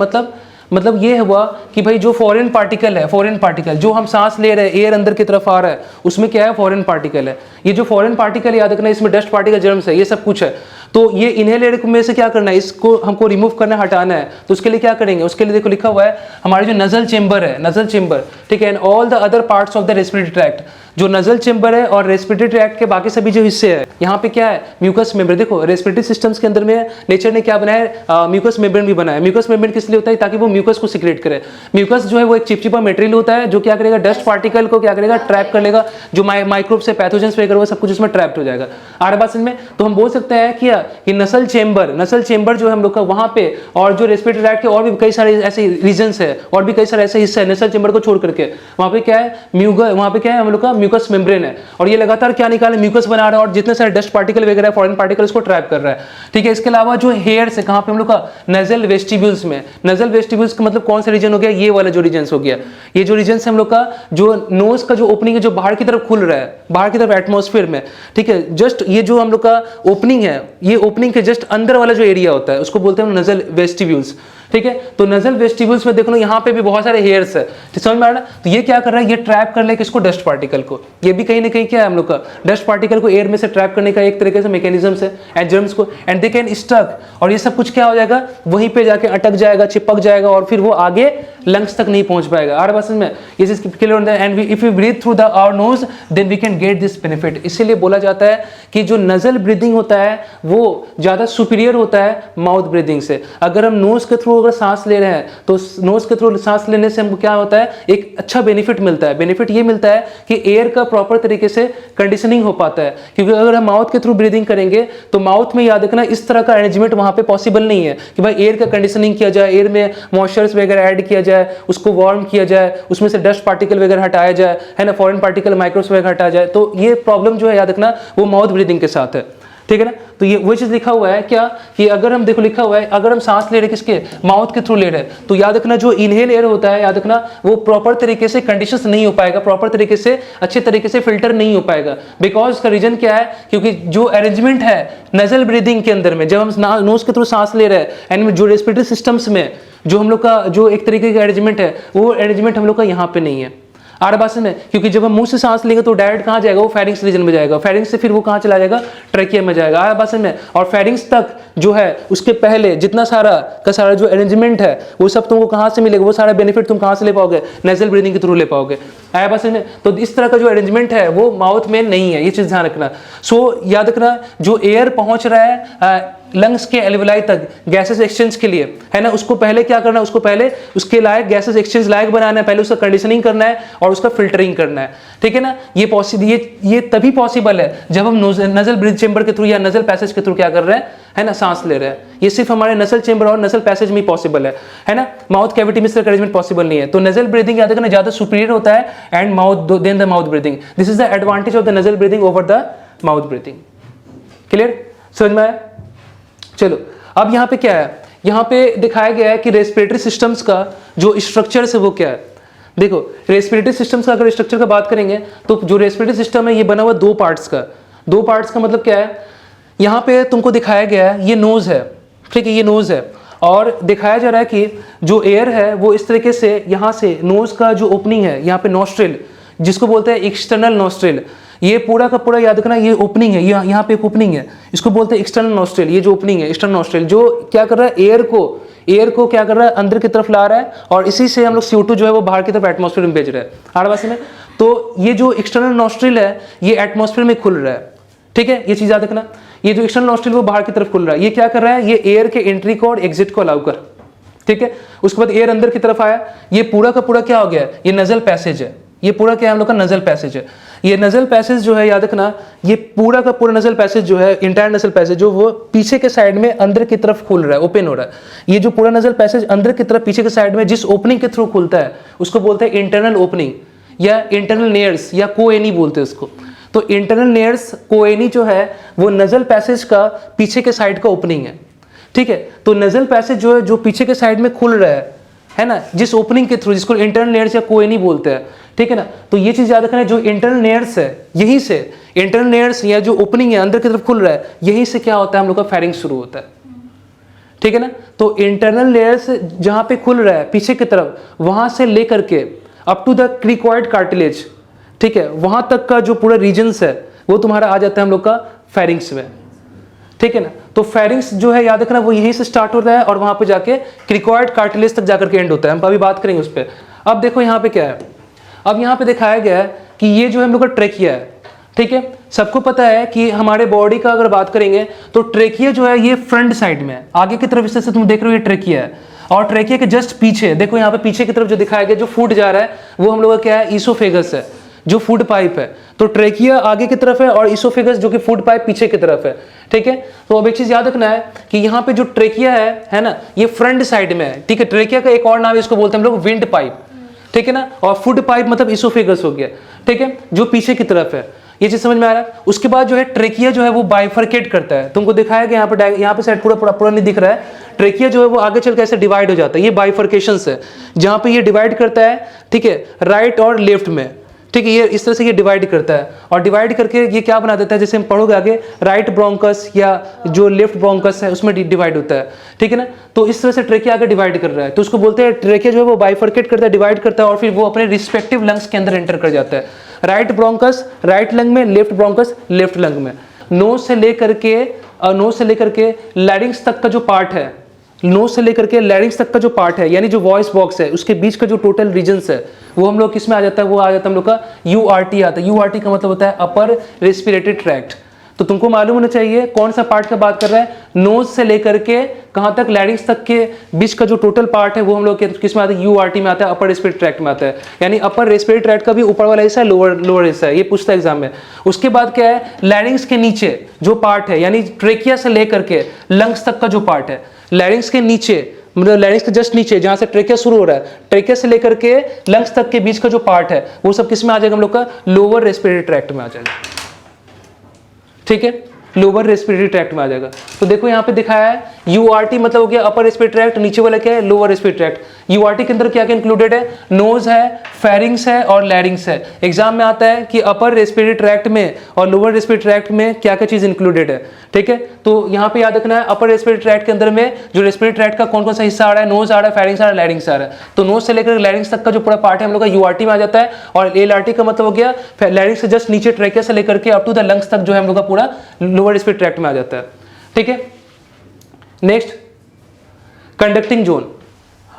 मतलब ये हुआ कि भाई जो फॉरेन पार्टिकल है, फॉरेन पार्टिकल जो हम सांस ले रहे हैं, एयर अंदर की तरफ आ रहा है, उसमें क्या है, फॉरेन पार्टिकल है। ये जो फॉरेन पार्टिकल याद रखना, इसमें डस्ट पार्टिकल, जर्म्स है, ये सब कुछ है। तो ये इनहेल एयर में से क्या करना है, इसको हमको रिमूव करना, हटाना है। तो उसके लिए क्या करेंगे, उसके लिए देखो लिखा हुआ है हमारे जो नजल चेंबर है, नजल चेंबर। ठीक है, and all the other parts of the respiratory tract, जो नजल चेंबर है और रेस्पिरेटरी ट्रैक्ट के बाकी सभी जो हिस्से हैं, यहाँ पे क्या है, म्यूकस मेम्ब्रेन। देखो रेस्पिरेटरी सिस्टम्स के अंदर में नेचर ने क्या बनाया है, म्यूकस मेम्ब्रेन भी बनाया है। म्यूकस मेम्ब्रेन किस लिए होता है, ताकि वो म्यूकस को सिक्रेट करे। म्यूकस जो है वो एक चिपचिपा मटेरियल होता है जो क्या करेगा, डस्ट पार्टिकल को क्या करेगा, ट्रैप कर लेगा। जो माइक्रोब्स से पैथोजेंस वगैरह वो सब कुछ उसमें ट्रैप्ड हो जाएगा। आरबासन में तो हम बोल सकते हैं कि नसल चेंबर जो है हम लोग का वहां पे, और जो रेस्पिरेटरी ट्रैक्ट के और भी कई सारे ऐसे रीजन्स है, और भी कई सारे ऐसे हिस्से है नसल चेंबर को छोड़ करके, वहां पे क्या है, वहां पे क्या है, हम लोग का म्यूकस मेम्ब्रेन है। और ये लगातार क्या निकाले, म्यूकस बना रहा है और जितने सारे डस्ट पार्टिकल वगैरह फॉरेन पार्टिकल्स को ट्रैप कर रहा है। ठीक है, इसके अलावा जो हेयर्स है कहां पे, हम लोग का नजल वेस्टिब्यूल्स में। नजल वेस्टिब्यूल्स का मतलब कौन सा रीजन हो गया, ये वाला जो रीजन हो गया। ये जो रीजन है हम लोग का, जो नोज का जो ओपनिंग है, जो बाहर की तरफ खुल रहा है, बाहर की तरफ एटमॉस्फेयर में। ठीक है, जस्ट ये जो हम लोग का ओपनिंग है, ये ओपनिंग के जस्ट अंदर वाला जो एरिया होता है उसको बोलते हैं नजल वेस्टिब्यूल्स। ठीक है, तो नजल वेस्टिब्यूल्स में देखो ना, यहाँ पे भी बहुत सारे हेयर्स है। समझ में आ रहा है, तो ये क्या कर रहा है, ये ट्रैप कर ले किसको, डस्ट पार्टिकल को। ये भी कहीं ना कहीं क्या है, हम लोग का डस्ट पार्टिकल को एयर में से ट्रैप करने का एक तरीके से मैकेनिज्म है, एंड जर्म्स को, एंड दे कैन स्टक। और ये सब कुछ क्या हो जाएगा, वहीं पे जाके अटक जाएगा, चिपक जाएगा, और फिर वो आगे लंग्स तक नहीं पहुंच पाएगा। आर बस में ये चीज क्लियर होता है। And if you breathe through the our nose then we can get this benefit. इसीलिए बोला जाता है कि जो नजल ब्रीदिंग होता है वो ज्यादा सुपीरियर होता है माउथ ब्रीदिंग से। अगर हम नोज के थ्रू अगर सांस ले रहे हैं तो नोज के थ्रू सांस लेने से हमको क्या होता है, एक अच्छा बेनिफिट मिलता है। बेनिफिट ये मिलता है कि एयर का प्रॉपर तरीके से कंडीशनिंग हो पाता है, क्योंकि अगर हम माउथ के थ्रू ब्रीदिंग करेंगे तो माउथ में याद रखना इस तरह का अरेंजमेंट वहां पे पॉसिबल नहीं है कि भाई एयर का कंडीशनिंग किया जाए, एयर में मॉइस्चर्स वगैरह ऐड किया जाए, उसको वार्म किया जाए, उसमें से डस्ट पार्टिकल वगैरह हटाया जाए, है ना, फॉरेन पार्टिकल माइक्रोब्स वगैरह हटाया जाए। तो ये प्रॉब्लम जो है याद रखना वो माउथ ब्रीदिंग के साथ है। ठीक है ना, तो ये वही चीज लिखा हुआ है क्या, कि अगर हम देखो लिखा हुआ है अगर हम सांस ले रहे किसके, माउथ के थ्रू ले रहे हैं, तो याद रखना जो इनहेल एयर होता है याद रखना वो प्रॉपर तरीके से कंडीशंस नहीं हो पाएगा, प्रॉपर तरीके से अच्छे तरीके से फिल्टर नहीं हो पाएगा। बिकॉज इसका रीजन क्या है, क्योंकि जो अरेंजमेंट है नजल ब्रीदिंग के अंदर में, जब हम नोज के थ्रू सांस ले रहे हैं एंड जो रेस्पिरेटरी सिस्टम्स में जो हम लोग का जो एक तरीके का अरेंजमेंट है, वो अरेंजमेंट हम लोग का यहाँ पे नहीं है। आरबासन में, क्योंकि जब हम मुंह से सांस लेंगे तो डायरेक्ट कहाँ जाएगा, वो फेरिंग्स रीजन में जाएगा, फेरिंग्स से फिर वो कहाँ चला जाएगा, ट्रैकिया में जाएगा। आरबासन में, और फेरिंग्स तक जो है उसके पहले जितना सारा का सारा जो अरेंजमेंट है वो सब तुमको कहाँ से मिलेगा, वो सारा बेनिफिट तुम कहाँ से ले पाओगे, नेजल ब्रीदिंग के थ्रू ले पाओगे। आरबासन में, तो इस तरह का जो अरेंजमेंट है वो माउथ में नहीं है, ये चीज ध्यान रखना। सो याद रखना जो एयर पहुंच रहा है लंग्स के एल्वुलाई तक गैसेस एक्सचेंज के लिए, है ना, उसको पहले क्या करना है, उसको पहले उसके लायक गैसेस एक्सचेंज लायक बनाना है, पहले उसका कंडीशनिंग करना है और उसका फिल्टरिंग करना है। ठीक है ना, ये तभी पॉसिबल है जब हम नजल ब्रीथ चेंबर के थ्रू या नजल पैसेज के थ्रू क्या कर रहे हैं, है ना, सांस ले रहे हैं। ये सिर्फ हमारे नसल चेंबर और नसल पैसेज में पॉसिबल है ना, माउथ कैविटी में इसका अरेंजमेंट पॉसिबल नहीं है। तो नजल ब्रीदिंग याद रखना ज्यादा सुपीरियर होता है and mouth then the mouth breathing. This is the advantage of the nasal breathing over the mouth breathing. Clear, समझ में आया? चलो अब यहाँ पे क्या है, यहाँ पे दिखाया गया है कि रेस्पिरेटरी सिस्टम्स का जो स्ट्रक्चर है वो क्या है। देखो रेस्पिरेटरी सिस्टम्स का अगर स्ट्रक्चर का बात करेंगे तो जो रेस्पिरेटरी सिस्टम है ये बना हुआ दो पार्ट्स का मतलब क्या है, यहाँ पे तुमको दिखाया गया है ये नोज है, ठीक है, ये नोज़ है और दिखाया जा रहा है कि जो एयर है वो इस तरीके से यहाँ से नोज़ का जो ओपनिंग है यहाँ पे नॉस्ट्रिल, जिसको बोलते हैं एक्सटर्नल नॉस्ट्रिल, ये पूरा का पूरा याद रखना, ये ओपनिंग है, यहाँ पे एक ओपनिंग है, इसको बोलते हैं एक्सटर्नल नॉस्ट्रिल। ये जो ओपनिंग है एक्सटर्नल नॉस्ट्रिल, जो क्या कर रहा है, एयर को क्या कर रहा है, अंदर की तरफ ला रहा है और इसी से हम लोग CO2 जो है वो बाहर की तरफ एटमॉस्फेयर में भेज रहे हैं आड़वासी में। तो ये जो एक्सटर्नल नॉस्ट्रिल है ये एटमॉस्फेयर में खुल रहा है, ठीक है, ये चीज याद रखना। ये जो एक्सटर्नल नॉस्ट्रिल वो बाहर की तरफ खुल रहा है, ये क्या कर रहा है, ये एयर के एंट्री को और एग्जिट को अलाउ कर, ठीक है। उसके बाद एयर अंदर की तरफ आया, ये पूरा का पूरा क्या हो गया, ये नजल पैसेज है, ये पूरा क्या है हम लोग का नजल पैसेज है। ये नजल पैसेज जो है याद रखना, ये पूरा का पूरा नजल पैसेज जो है, इंटायर नजल पैसेज जो वो पीछे के साइड में अंदर की तरफ खुल रहा है, ओपन हो रहा है। ये जो पूरा नजल पैसेज अंदर की तरफ पीछे के साइड में जिस ओपनिंग के थ्रू खुलता है उसको बोलते हैं इंटरनल ओपनिंग या इंटरनल नेयर्स या कोएनी बोलते हैं उसको। तो इंटरनल नेयर्स कोएनी जो है वो नजल पैसेज का पीछे के साइड का ओपनिंग है, ठीक है। तो नजल पैसेज जो है जो पीछे के साइड में खुल रहा है ना, जिस ओपनिंग के थ्रू, जिसको इंटरनल नेयर्स या कोएनी बोलते हैं, ठीक है ना। तो ये चीज याद रखना है, जो इंटरनल नेयर्स है यहीं से इंटरनल नेयर्स या जो ओपनिंग है अंदर की तरफ खुल रहा है, यहीं से क्या होता है हम लोग का फेरिंग्स शुरू होता है, ठीक है ना। तो इंटरनल लेयर्स जहां पे खुल रहा है पीछे की तरफ, वहां से लेकर के up to the cricoid cartilage, ठीक है, वहां तक का जो पूरा रीजन्स है वो तुम्हारा आ जाता है हम लोग का फेरिंग्स में, ठीक है ना। तो फेरिंग्स जो है याद रखना वो यहीं से स्टार्ट होता है और वहां पे जाके क्रिकॉइड कार्टिलेज तक जाकर के एंड होता है। हम अभी बात करेंगे उस पर। अब देखो यहाँ पे क्या है, अब यहाँ पे दिखाया गया है कि ये जो है हम लोग का ट्रेकिया है, ठीक है। सबको पता है कि हमारे बॉडी का अगर बात करेंगे तो ट्रेकिया जो है ये फ्रंट साइड में है, आगे की तरफ, इससे तुम देख रहे हो ये ट्रेकिया है। और ट्रेकिया के जस्ट पीछे देखो, यहाँ पे पीछे की तरफ जो दिखाया गया, जो फूड जा रहा है वो हम लोग का क्या है, ईसोफेगस है, जो फूड पाइप है। तो ट्रेकिया आगे की तरफ है और ईसोफेगस जो कि फूड पाइप पीछे की तरफ है, ठीक है। तो अब एक चीज याद रखना है कि यहाँ पे जो ट्रेकिया है ना, ये फ्रंट साइड में है, ठीक है। ट्रेकिया का एक और नाम है, इसको बोलते हैं हम लोग विंड पाइप, ठीक है ना। और फूड पाइप मतलब ईसोफेगस हो गया, ठीक है, जो पीछे की तरफ है। ये चीज समझ में आ रहा है। उसके बाद जो है ट्रेकिया जो है वो बाइफरकेट करता है, तुमको दिखाया गया यहाँ पे साइड पूरा नहीं दिख रहा है। ट्रेकिया जो है वो आगे चल के ऐसे डिवाइड हो जाता है, ये बाइफरकेशन है जहां पे ये डिवाइड करता है, ठीक है, राइट और लेफ्ट में, ठीक है। ये इस तरह से ये डिवाइड करता है और डिवाइड करके ये क्या बना देता है, जैसे हम पढ़ोगे आगे, राइट ब्रोंकस या जो लेफ्ट ब्रोंकस है उसमें डिवाइड होता है, ठीक है ना। तो इस तरह से ट्रेकिया आगे डिवाइड कर रहा है, तो उसको बोलते हैं ट्रेकिया जो है वो बाइफरकेट करता है, डिवाइड करता है और फिर वो अपने रिस्पेक्टिव लंग्स के अंदर एंटर कर जाता है। राइट ब्रोंकस राइट लंग में, लेफ्ट ब्रोंकस लेफ्ट लंग में। नोज से लेकर के लैरिंग्स तक का जो पार्ट है, नोज से लेकर के लैरिंग्स तक का जो पार्ट है, यानी जो वॉइस बॉक्स है, उसके बीच का जो टोटल रीजन्स है वो हम लोग किस में आ जाता है, वो आ जाता है हम लोग का URT आता है। URT का मतलब होता है अपर रेस्पिरेटरी ट्रैक्ट। तो तुमको मालूम होना चाहिए कौन सा पार्ट का बात कर रहा है, नोज से लेकर के कहां तक, लैरिंग्स तक के बीच का जो टोटल पार्ट है वो हम लोग किस में आता है, URT में आता है, अपर रेस्पिरेटरी ट्रैक्ट में आता है। यानी अपर रेस्पिरेटरी ट्रैक्ट का भी ऊपर वाला हिस्सा है, लोअर हिस्सा है, ये पूछता है एग्जाम में। उसके बाद क्या है, लैरिंग्स के नीचे जो पार्ट है, यानी ट्रेकिया से लेकर के लंग्स तक का जो पार्ट है, लैरिंग्स के नीचे मतलब लैरिंग्स के जस्ट नीचे जहां से ट्रेकिया शुरू हो रहा है, ट्रेकिया से लेकर के लंग्स तक के बीच का जो पार्ट है वो सब किस में आ जाएगा, हम लोग का लोअर रेस्पिरेटरी ट्रैक्ट में आ जाएगा, ठीक है, लोअर रेस्पिरेटरी ट्रैक्ट में आ जाएगा। तो देखो यहाँ पे दिखाया है URT मतलब हो गया अपर रेस्पिरेटरी ट्रैक्ट, नीचे वाला क्या है, लोअर रेस्पिरेटरी ट्रैक्ट। URT के अंदर क्या क्या इंक्लूडेड है, नोज है, फेरिंग्स है और लैरिंग्स है। एग्जाम में आता है कि अपर रेस्पिरेटरी ट्रैक्ट में और लोअर रेस्पिरेटरी ट्रैक्ट में क्या क्या चीज इंक्लूडेड है, ठीक है। तो यहाँ पे याद रखना है अपर रेस्पिरेटरी ट्रैक्ट के अंदर में जो रेस्पिरेटरी ट्रैक्ट का कौन कौन सा हिस्सा आ रहा है, नोज आ रहा है, फेरिंग्स आ रहा है, लैरिंग्स आ रहा है। तो नोज से लेकर लैरिंग्स तक का जो पूरा पार्ट है हम लोग का URT में आ जाता है और LRT का मतलब हो गया लैरिंग्स से जस्ट नीचे ट्रेकिया से लेकर के अप टू द लंग्स तक जो है हम लोग का पूरा लोअर रेस्पिरेटरी ट्रैक्ट में आ जाता है, ठीक है। Next conducting zone.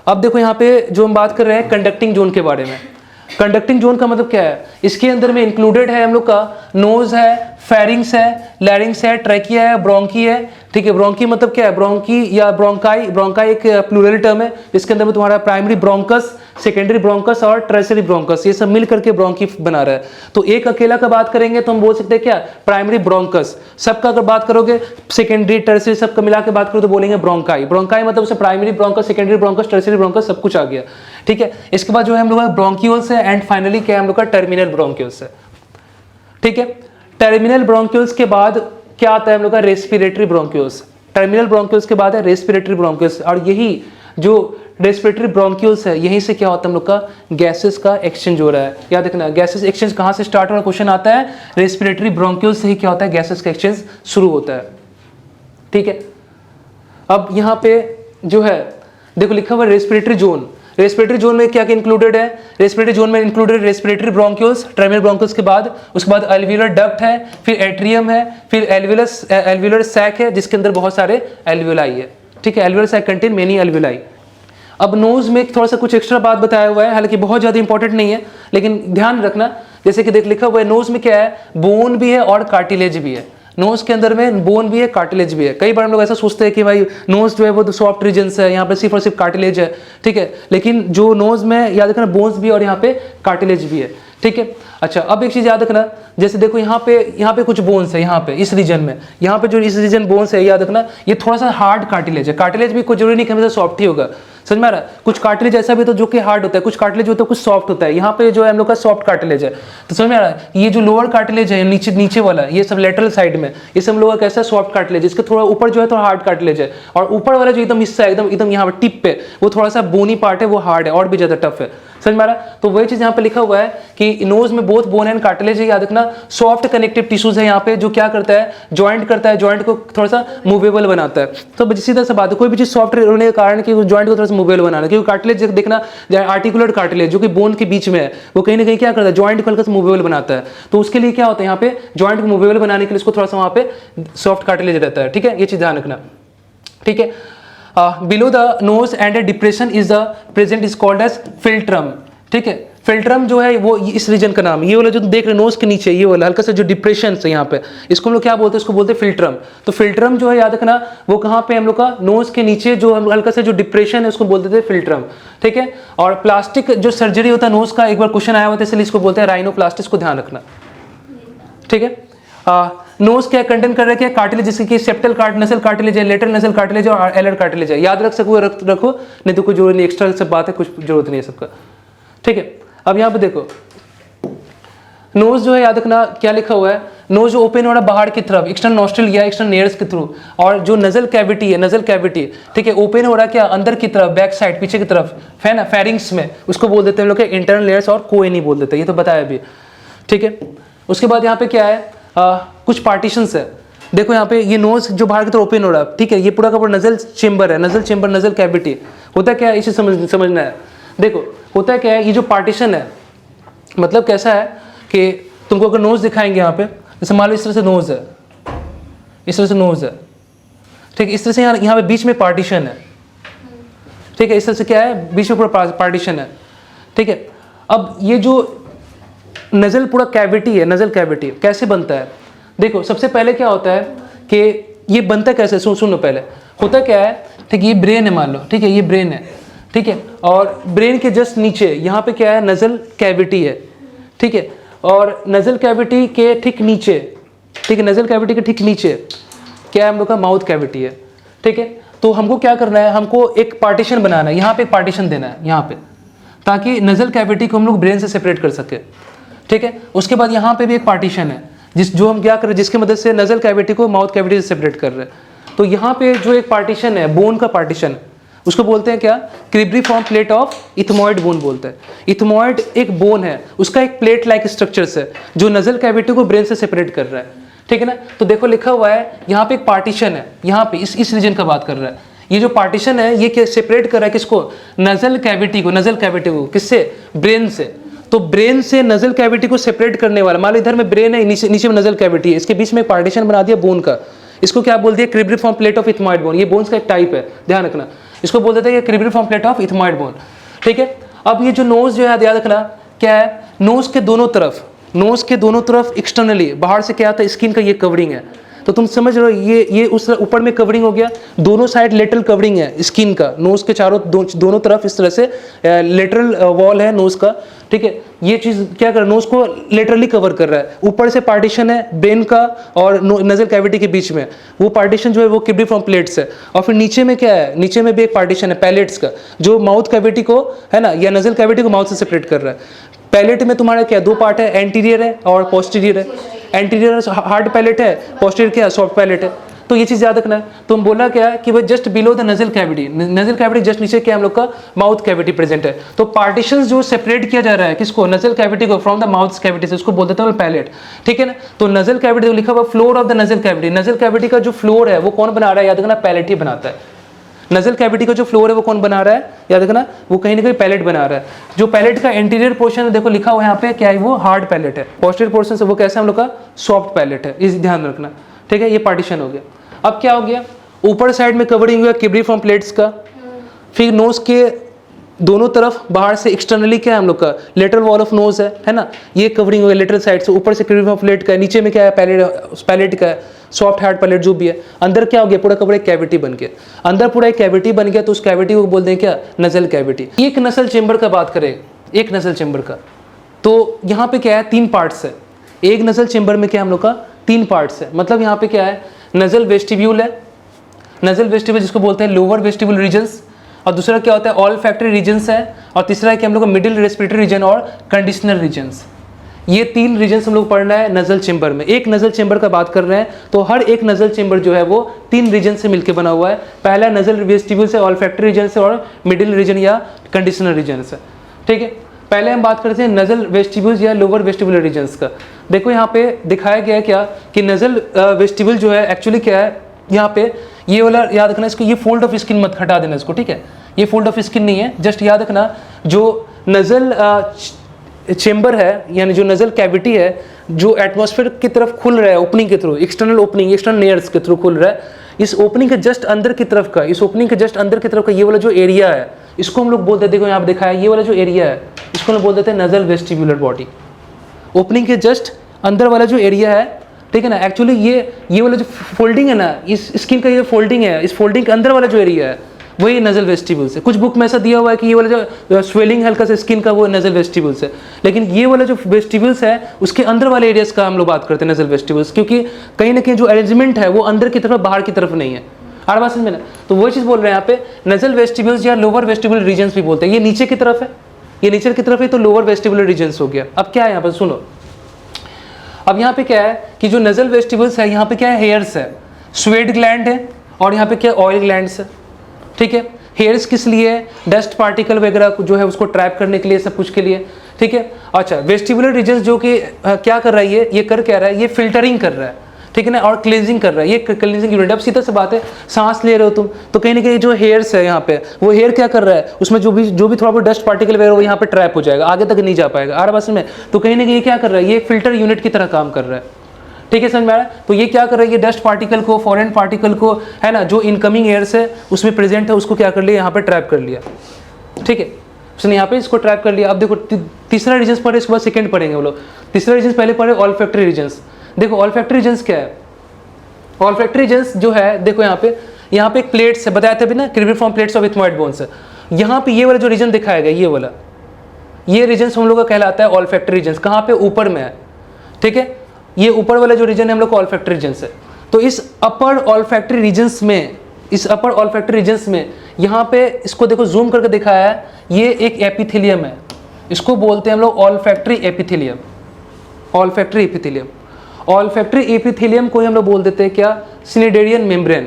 अब देखो यहाँ पे जो हम बात कर रहे हैं कंडक्टिंग जोन के बारे में। कंडक्टिंग जोन का मतलब क्या है, इसके अंदर में इंक्लूडेड है हम लोग का नोज है, फेरिंग्स है, लैरिंग्स है, ट्रैकिया है, ब्रोंकी है, ठीक है। ब्रोंकी मतलब क्या है, ब्रोंकी या ब्रोंकाई, ब्रोंकाई एक प्लूरल टर्म है, इसके अंदर में तुम्हारा प्राइमरी ब्रोंकस, सेकेंडरी ब्रोंकस और टर्शियरी ब्रोंकस, ये सब मिल करके ब्रोंकी बना रहा है। तो एक अकेला का बात करेंगे तो हम बोल सकते हैं क्या, प्राइमरी ब्रोंकस। सबका अगर बात करोगे सेकेंडरी टर्शियरी सबका मिला के बात करो तो बोलेंगे ब्रोंकाई। ब्रोंकाई मतलब उसे primary bronchus, secondary bronchus, tertiary bronchus सब कुछ आ गया, ठीक है। इसके बाद जो है हम लोग ब्रोंक्यूल्स है एंड फाइनली क्या है हम लोग का टर्मिनल ब्रोंक्यूल्स है, ठीक है। टर्मिनल ब्रोंक्यूल्स के बाद क्या आता है हम लोग का रेस्पिरेटरी ब्रोंक्यूल्स। टर्मिनल ब्रोंक्यूल्स के बाद है रेस्पिरेटरी ब्रोंक्यूल्स और यही जो रेस्पिरेटरी ब्रोंक्यूल्स है यहीं से क्या होता है हम लोग का गैसेस का एक्सचेंज हो रहा है। याद रखना गैसेस एक्सचेंज कहाँ से स्टार्ट हो रहा है, क्वेश्चन आता है रेस्पिरेटरी ब्रोंक्यूल्स से ही क्या होता है गैसेस का एक्सचेंज शुरू होता है, ठीक है। अब यहाँ पे जो है देखो लिखा हुआ रेस्पिरेटरी जोन। रेस्पिरेटरी जोन में क्या क्या इंक्लूडेड है? रेस्पिरेटरी जोन में इंक्लूडेड रेस्पिरेटरी ब्रोंक्यूल्स, ट्राइमेल ब्रोंक्यूल्स के बाद उसके बाद एल्वियोलर डक्ट है, फिर एट्रियम है, फिर एल्वियोलर सैक है जिसके अंदर बहुत सारे एल्वियोलाई है। ठीक है, alveolar sac contain many alveoli. अब नोज में थोड़ा सा कुछ एक्स्ट्रा बात बताया हुआ है, हालांकि बहुत ज़्यादा इंपॉर्टेंट नहीं है, लेकिन ध्यान रखना जैसे कि देख लिखा हुआ है नोज में क्या है, बोन भी है और कार्टिलेज भी है। नोज के अंदर में बोन भी है, कार्टिलेज भी है। कई बार हम लोग ऐसा सोचते हैं कि भाई नोज जो है वो तो सॉफ्ट रीजन्स है, यहाँ पे सिर्फ और सिर्फ कार्टिलेज है। ठीक है, लेकिन जो नोज में याद रखना बोन्स भी और यहाँ पे कार्टिलेज भी है। ठीक है, अच्छा अब एक चीज़ याद रखना, जैसे देखो यहाँ पे कुछ बोन्स है, यहाँ पे इस रीजन में, यहाँ पे जो इस रीजन बोन्स है याद रखना ये थोड़ा सा हार्ड कार्टिलेज है। कार्टिलेज भी कोई जरूरी नहीं कि हमेशा सॉफ्ट ही होगा, समझ में आ रहा है? कुछ कार्टिलेज ऐसा भी तो जो कि हार्ड होता है, कुछ कार्टिलेज होता है कुछ सॉफ्ट होता है। यहाँ पे जो है हम लोग का सॉफ्ट कार्टिलेज है, तो समझ में आ रहा है? ये जो लोअर कार्टिलेज है नीचे वाला, ये सब लेटरल साइड में, ये सब हम लोग का कैसा सॉफ्ट कार्टिलेज, इसके थोड़ा ऊपर जो है थोड़ा हार्ड कार्टिलेज है, और ऊपर वाला जो एकदम हिस्सा है एकदम यहाँ पे टिप पे वो थोड़ा सा बोनी पार्ट है, वो हार्ड है और भी ज्यादा टफ है। समझ में आ रहा? तो वही चीज यहाँ पे लिखा हुआ है कि नोज में बोथ बोन एंड कार्टिलेज है, याद रखना। सॉफ्ट कनेक्टिव टिश्यूज है यहाँ पे जो क्या करता है, जॉइंट करता है, जॉइंट को थोड़ा सा मूवेबल बनाता है। तो सीधा सा बात है, कोई भी चीज सॉफ्ट होने के कारण कि जॉइंट को थोड़ा सा मूवेबल बनाना, क्योंकि कार्टिलेज देखना आर्टिकुलर कार्टिलेज जो कि बोन के बीच में है, वो कहीं ना कहीं क्या करता है, जॉइंट को हल्का सा मूवेबल बनाता है। तो उसके लिए क्या होता है, यहाँ पे जॉइंट को मूवेबल बनाने के लिए इसको थोड़ा सा वहाँ पे सॉफ्ट कार्टिलेज रहता है। ठीक है, ये चीज ध्यान रखना। ठीक है, below the nose and depression is the present is called as philtrum. ठीक है, फिल्ट्रम जो है वो इस रीजन का नाम, ये वाला जो देख रहे हैं नोज के नीचे ये वाला हल्का सा जो डिप्रेशन है यहाँ पे, इसको हम लोग क्या बोलते हैं, इसको बोलते हैं फिल्ट्रम। तो फिल्ट्रम जो है याद रखना वो कहाँ पे हम लोग का, नोज के नीचे जो हल्का सा जो डिप्रेशन है उसको बोलते थे फिल्ट्रम। ठीक है, और प्लास्टिक जो सर्जरी होता है नोज का, एक बार क्वेश्चन आया हुआ था इसलिए इसको बोलते हैं राइनोप्लास्टी, को ध्यान रखना। ठीक है, नोज क्या कंटेन कर रहे हैं, कार्टिलेज, जिसके कि सेप्टल नसल कार्टिलेज है, लेटरल नसल कार्टिलेज और एलर कार्टिलेज है। याद रख सको रखो, नहीं तो कोई जरूरत नहीं, एक्स्ट्रा सब बात है, कुछ जरूरत नहीं है सबका। ठीक है, अब यहाँ पे देखो नोज जो है याद रखना क्या लिखा हुआ है, नोज ओपन हो रहा है बाहर की तरफ, एक्सटर्नल नॉस्ट्रिल या एक्सटर्नल नेयर्स के थ्रू, और जो नजल कैविटी है, नजल कैविटी ठीक है ओपन हो रहा है क्या, अंदर की तरफ, बैक साइड, पीछे की तरफ है ना, फेरिंग्स में, उसको बोल देते हैं हम लोग इंटरनल लेयर्स, और कोई नहीं बोल देते, ये तो बताया अभी। ठीक है, उसके बाद यहाँ पे क्या है, कुछ पार्टीशंस है। देखो यहाँ पे ये नोज जो बाहर की तरफ ओपन हो रहा है, ठीक है, ये पूरा का पूरा नजल चेंबर है, नजल चेंबर, नजल कैविटी होता क्या है, इसे समझना है। देखो होता क्या है, ये जो पार्टीशन है मतलब कैसा है कि तुमको अगर नोज दिखाएंगे यहाँ पे, जैसे मान लो इस तरह से नोज है, इस तरह से नोज है, ठीक है, इस तरह से यहाँ पे बीच में पार्टीशन है। ठीक है, इस तरह से क्या है, बीच में पूरा पार्टीशन है। ठीक है, अब ये जो नजल पूरा कैविटी है, नजल कैविटी कैसे बनता है, देखो सबसे पहले क्या होता है कि ये बनता कैसे, सुनो पहले होता क्या है। ठीक है, ये ब्रेन है मान लो, ठीक है, ये ब्रेन है, ठीक है, और ब्रेन के जस्ट नीचे यहाँ पे क्या है, नजल कैविटी है। ठीक है, और नजल कैविटी के ठीक नीचे, ठीक है, नजल कैविटी के ठीक नीचे क्या है, हम लोग का माउथ कैविटी है। ठीक है, तो हमको क्या करना है, हमको एक पार्टीशन बनाना है, यहाँ पे एक पार्टीशन देना है यहाँ पे, ताकि नजल कैविटी को हम लोग ब्रेन से सेपरेट कर सके। ठीक है, उसके बाद यहाँ पे भी एक पार्टीशन है जो हम क्या कर रहे हैं, जिसकी मदद से नजल कैविटी को माउथ कैविटी से सेपरेट कर रहे हैं। तो यहाँ पे जो एक पार्टीशन है, बोन का पार्टीशन, उसको बोलते हैं क्या, cribriform plate of ethmoid bone बोलते हैं। इथमॉइड एक बोन है, उसका एक प्लेट लाइक स्ट्रक्चर्स है जो नजल कैविटी को ब्रेन से सेपरेट कर रहा है। ठीक है ना, तो देखो लिखा हुआ है यहाँ पे एक पार्टीशन है, यहाँ पे इस रीजन का बात कर रहा है। ये जो पार्टीशन है ये सेपरेट कर रहा है किसको, नजल कैविटी को किससे, ब्रेन से। तो ब्रेन से नजल कैविटी को सेपरेट करने वाला, मान लो इधर में ब्रेन है, नीचे में नजल कैविटी है, इसके बीच में एक पार्टीशन बना दिया बोन का, इसको क्या बोल दिया, cribriform plate of ethmoid bone. ये बोन्स का एक टाइप है, ध्यान रखना, इसको बोल देते हैं cribriform plate of ethmoid bone. ठीक है, अब ये जो नोज जो है याद रखना क्या है, नोज के दोनों तरफ एक्सटर्नली बाहर से क्या आता है, स्किन का ये कवरिंग है। तो तुम समझ रहे हो, ये उस ऊपर में कवरिंग हो गया, दोनों साइड लेटरल कवरिंग है स्किन का, नोज के दोनों तरफ इस तरह से लेटरल वॉल है नोज का। ठीक है, ये चीज क्या कर रहा है, नोज को लेटरली कवर कर रहा है। ऊपर से पार्टीशन है ब्रेन का और नजल कैविटी के बीच में, वो पार्टीशन जो है वो क्रिब्रिफॉर्म प्लेट्स है। और फिर नीचे में क्या है, नीचे में भी एक पार्टीशन है पैलेट्स का, जो माउथ कैविटी को है ना, या नजल कैविटी को माउथ से सेपरेट कर रहा है। पैलेट में तुम्हारा क्या, दो पार्ट है, एंटीरियर है और पोस्टीरियर है। एंटीरियर हार्ड पैलेट है, पोस्टीरियर क्या, सॉफ्ट पैलेट है। तो ये चीज याद रखना है। तो हम बोला क्या है कि वो just below the nasal cavity, nasal cavity just नीचे क्या हम लोग का माउथ कैविटी प्रेजेंट है। तो पार्टीशंस जो सेपरेट किया जा रहा है किसको, नजल कैविटी को फ्रॉम द माउथ कैविटी से, उसको बोल देते हैं पैलेट। ठीक है ना, तो नजल कैविटी लिखा हुआ floor of the nasal cavity, nasal cavity का जो फ्लोर है वो कौन बना रहा है, याद रखना पैलेट ही बनाता है। नजल कैविटी का जो फ्लोर है वो कौन बना रहा है, याद रखना, वो कहीं ना कहीं पैलेट बना रहा है। जो पैलेट का इंटीरियर पोर्शन देखो लिखा हुआ है यहाँ पे, क्या है वो हार्ड पैलेट है। पोस्टीरियर पोर्शन से वो कैसे हम लोग का सॉफ्ट पैलेट है, इस ध्यान रखना, ठीक है। ये पार्टीशन हो गया। अब क्या हो गया, ऊपर साइड में कवरिंग हुआ क्यूबिफॉर्म प्लेट्स का, फिर नोज के दोनों तरफ बाहर से एक्सटर्नली क्या है हम लोग का लेटरल वॉल ऑफ नोज है ना, ये कवरिंग हो गया लेटरल साइड से। ऊपर से क्यूबिफॉर्म प्लेट का है, नीचे में क्या है पैलेट का है, सॉफ्ट हार्ड पैलेट जो भी है। अंदर क्या हो गया, पूरा का पूरा एक कैविटी बन गया, अंदर पूरा एक कैविटी बन गया, तो उस कैविटी को बोलते हैं क्या, नजल कैविटी। एक नसल चेंबर का बात करें, एक नसल चेंबर का, तो यहाँ पे क्या है 3 पार्ट्स है। एक नजल चेंबर में क्या हम लोग का 3 पार्ट्स है, मतलब यहाँ पे क्या है, नजल वेस्टिब्यूल है, नजल वेस्टिब्यूल जिसको बोलते हैं लोअर वेस्टिब्यूल रीजन्स, और दूसरा क्या होता है ऑल्फैक्टरी रीजन्स है, और तीसरा है कि हम लोग का मिडिल रेस्पिरेटरी रीजन और कंडीशनल रीजन्स। ये 3 रीजन्स हम लोग पढ़ना है नजल चेंबर में। एक नजल चेंबर का बात कर रहे हैं तो हर एक नजल चेंबर जो है वो 3 रीजन से मिलकर बना हुआ है। पहला नजल वेस्टिब्यूल से, ऑल्फैक्टरी रीजन से और मिडिल रीजन या कंडीशनल रीजन से, ठीक है। पहले हम बात करते हैं नजल वेस्टिब्यूल्स या लोअर वेस्टिबुलर रीजन्स का। देखो यहाँ पे दिखाया गया है क्या कि नजल वेस्टिब्यूल जो है एक्चुअली क्या है, यहाँ पे ये वाला याद रखना, इसको ये फोल्ड ऑफ स्किन मत हटा देना इसको, ठीक है। ये फोल्ड ऑफ स्किन नहीं है, जस्ट याद रखना जो नजल चेंबर है यानी जो नजल कैविटी है जो एटमॉस्फेयर की तरफ खुल रहा है ओपनिंग के through, external opening, external layers के थ्रू खुल रहा है, इस ओपनिंग के जस्ट अंदर की तरफ का, इस ओपनिंग के जस्ट अंदर की तरफ का ये वाला जो एरिया है, इसको हम लोग बोलते हैं, देखो यहाँ पे दिखाया ये वाला जो एरिया है इसको हम बोल देते हैं नजल वेस्टिब्यूलर बॉडी। ओपनिंग के जस्ट अंदर वाला जो एरिया है, ठीक है ना, एक्चुअली ये वाला जो फोल्डिंग है ना, इस स्किन का ये फोल्डिंग है, इस फोल्डिंग के अंदर वाला जो एरिया है वही नजल वेस्टिब्यूल्स है। कुछ बुक में ऐसा दिया हुआ है कि ये वाला जो स्वेलिंग हल्का सा स्किन का वो नजल वेस्टिब्यूल्स है, लेकिन ये वाला जो वेस्टिब्यूल्स है उसके अंदर वाले एरियाज का हम लोग बात करते हैं नजल वेस्टिब्यूल्स, क्योंकि कहीं ना कहीं जो अरेंजमेंट है वो अंदर की तरफ बाहर की तरफ नहीं है। हर बात समझ में ना, तो वही चीज़ बोल रहे हैं यहाँ पे नजल वेस्टिब्यूल्स या लोअर वेस्टिबुलर रीजन्स भी बोलते हैं। ये नीचे की तरफ है, ये नीचे की तरफ है तो लोअर वेस्टिबुलर रीजन्स हो गया। अब क्या है यहाँ पर सुनो, अब यहाँ पे क्या है कि जो नजल वेस्टिबल्स है यहाँ पे क्या है हेयर्स है, स्वेट ग्लैंड है और यहाँ पे क्या ऑयल ग्लैंड्स है, ठीक है। हेयर्स किस लिए, डस्ट पार्टिकल वगैरह जो है उसको ट्रैप करने के लिए, सब कुछ के लिए, ठीक है। अच्छा वेस्टिबुलर रीजन्स जो कि क्या कर रहा है, ये कर क्या रहा है, ये फिल्टरिंग कर रहा है, ठीक है ना, और क्लींजिंग कर रहा है, ये क्लींजिंग यूनिट। अब सीधा सी बात है, सांस ले रहे हो तुम तो कहीं ना कहीं जो हेयर्स है यहाँ पे वो हेयर क्या कर रहा है, उसमें जो भी थोड़ा बहुत डस्ट पार्टिकल वगैरह वो यहाँ पे ट्रैप हो जाएगा, आगे तक नहीं जा पाएगा। आ रहा बस में, तो कहीं ना कहीं क्या कर रहा है, ये फिल्टर यूनिट की तरह काम कर रहा है, ठीक है, समझ में आ रहा है। तो ये क्या कर रहा है, ये डस्ट पार्टिकल को, फॉरेन पार्टिकल को, है ना, जो इनकमिंग एयर्स है उसमें प्रेजेंट है उसको क्या कर लिया, यहाँ पे ट्रैप कर लिया, ठीक है, उसने यहाँ पे इसको ट्रैप कर लिया। अब देखो तीसरा रीजन्स पढ़े, इसके बाद सेकंड पढ़ेंगे वो लोग। तीसरा रीजन्स पहले पढ़े ऑल्फैक्टरी रीजन्स। देखो ऑल्फैक्टरी रीजन्स क्या है, ऑल्फैक्टरी रीजन्स जो है देखो यहाँ पे एक प्लेट्स है, बताया था अभी ना, क्रिबिफॉर्म प्लेट्स ऑफ इथमोइड बोन्स है। यहाँ पे ये वाला जो रीजन दिखाया गया, ये वाला, ये रीजन्स हम लोग का कहलाता है ऑल्फैक्टरी रीजन्स। कहाँ पे, ऊपर में है, ठीक है, ये ऊपर वाला जो रीजन है हम लोग का ऑल्फैक्टरी रीजन्स है। तो इस अपर ऑल्फैक्टरी रीजन्स में, यहाँ पे इसको देखो जूम करके दिखाया है, ये एक एपिथेलियम है, इसको बोलते हैं हम लोग olfactory epithelium, olfactory epithelium. Olfactory epithelium को हम लोग बोल देते हैं क्या, सिनेडेरियन मेम्ब्रेन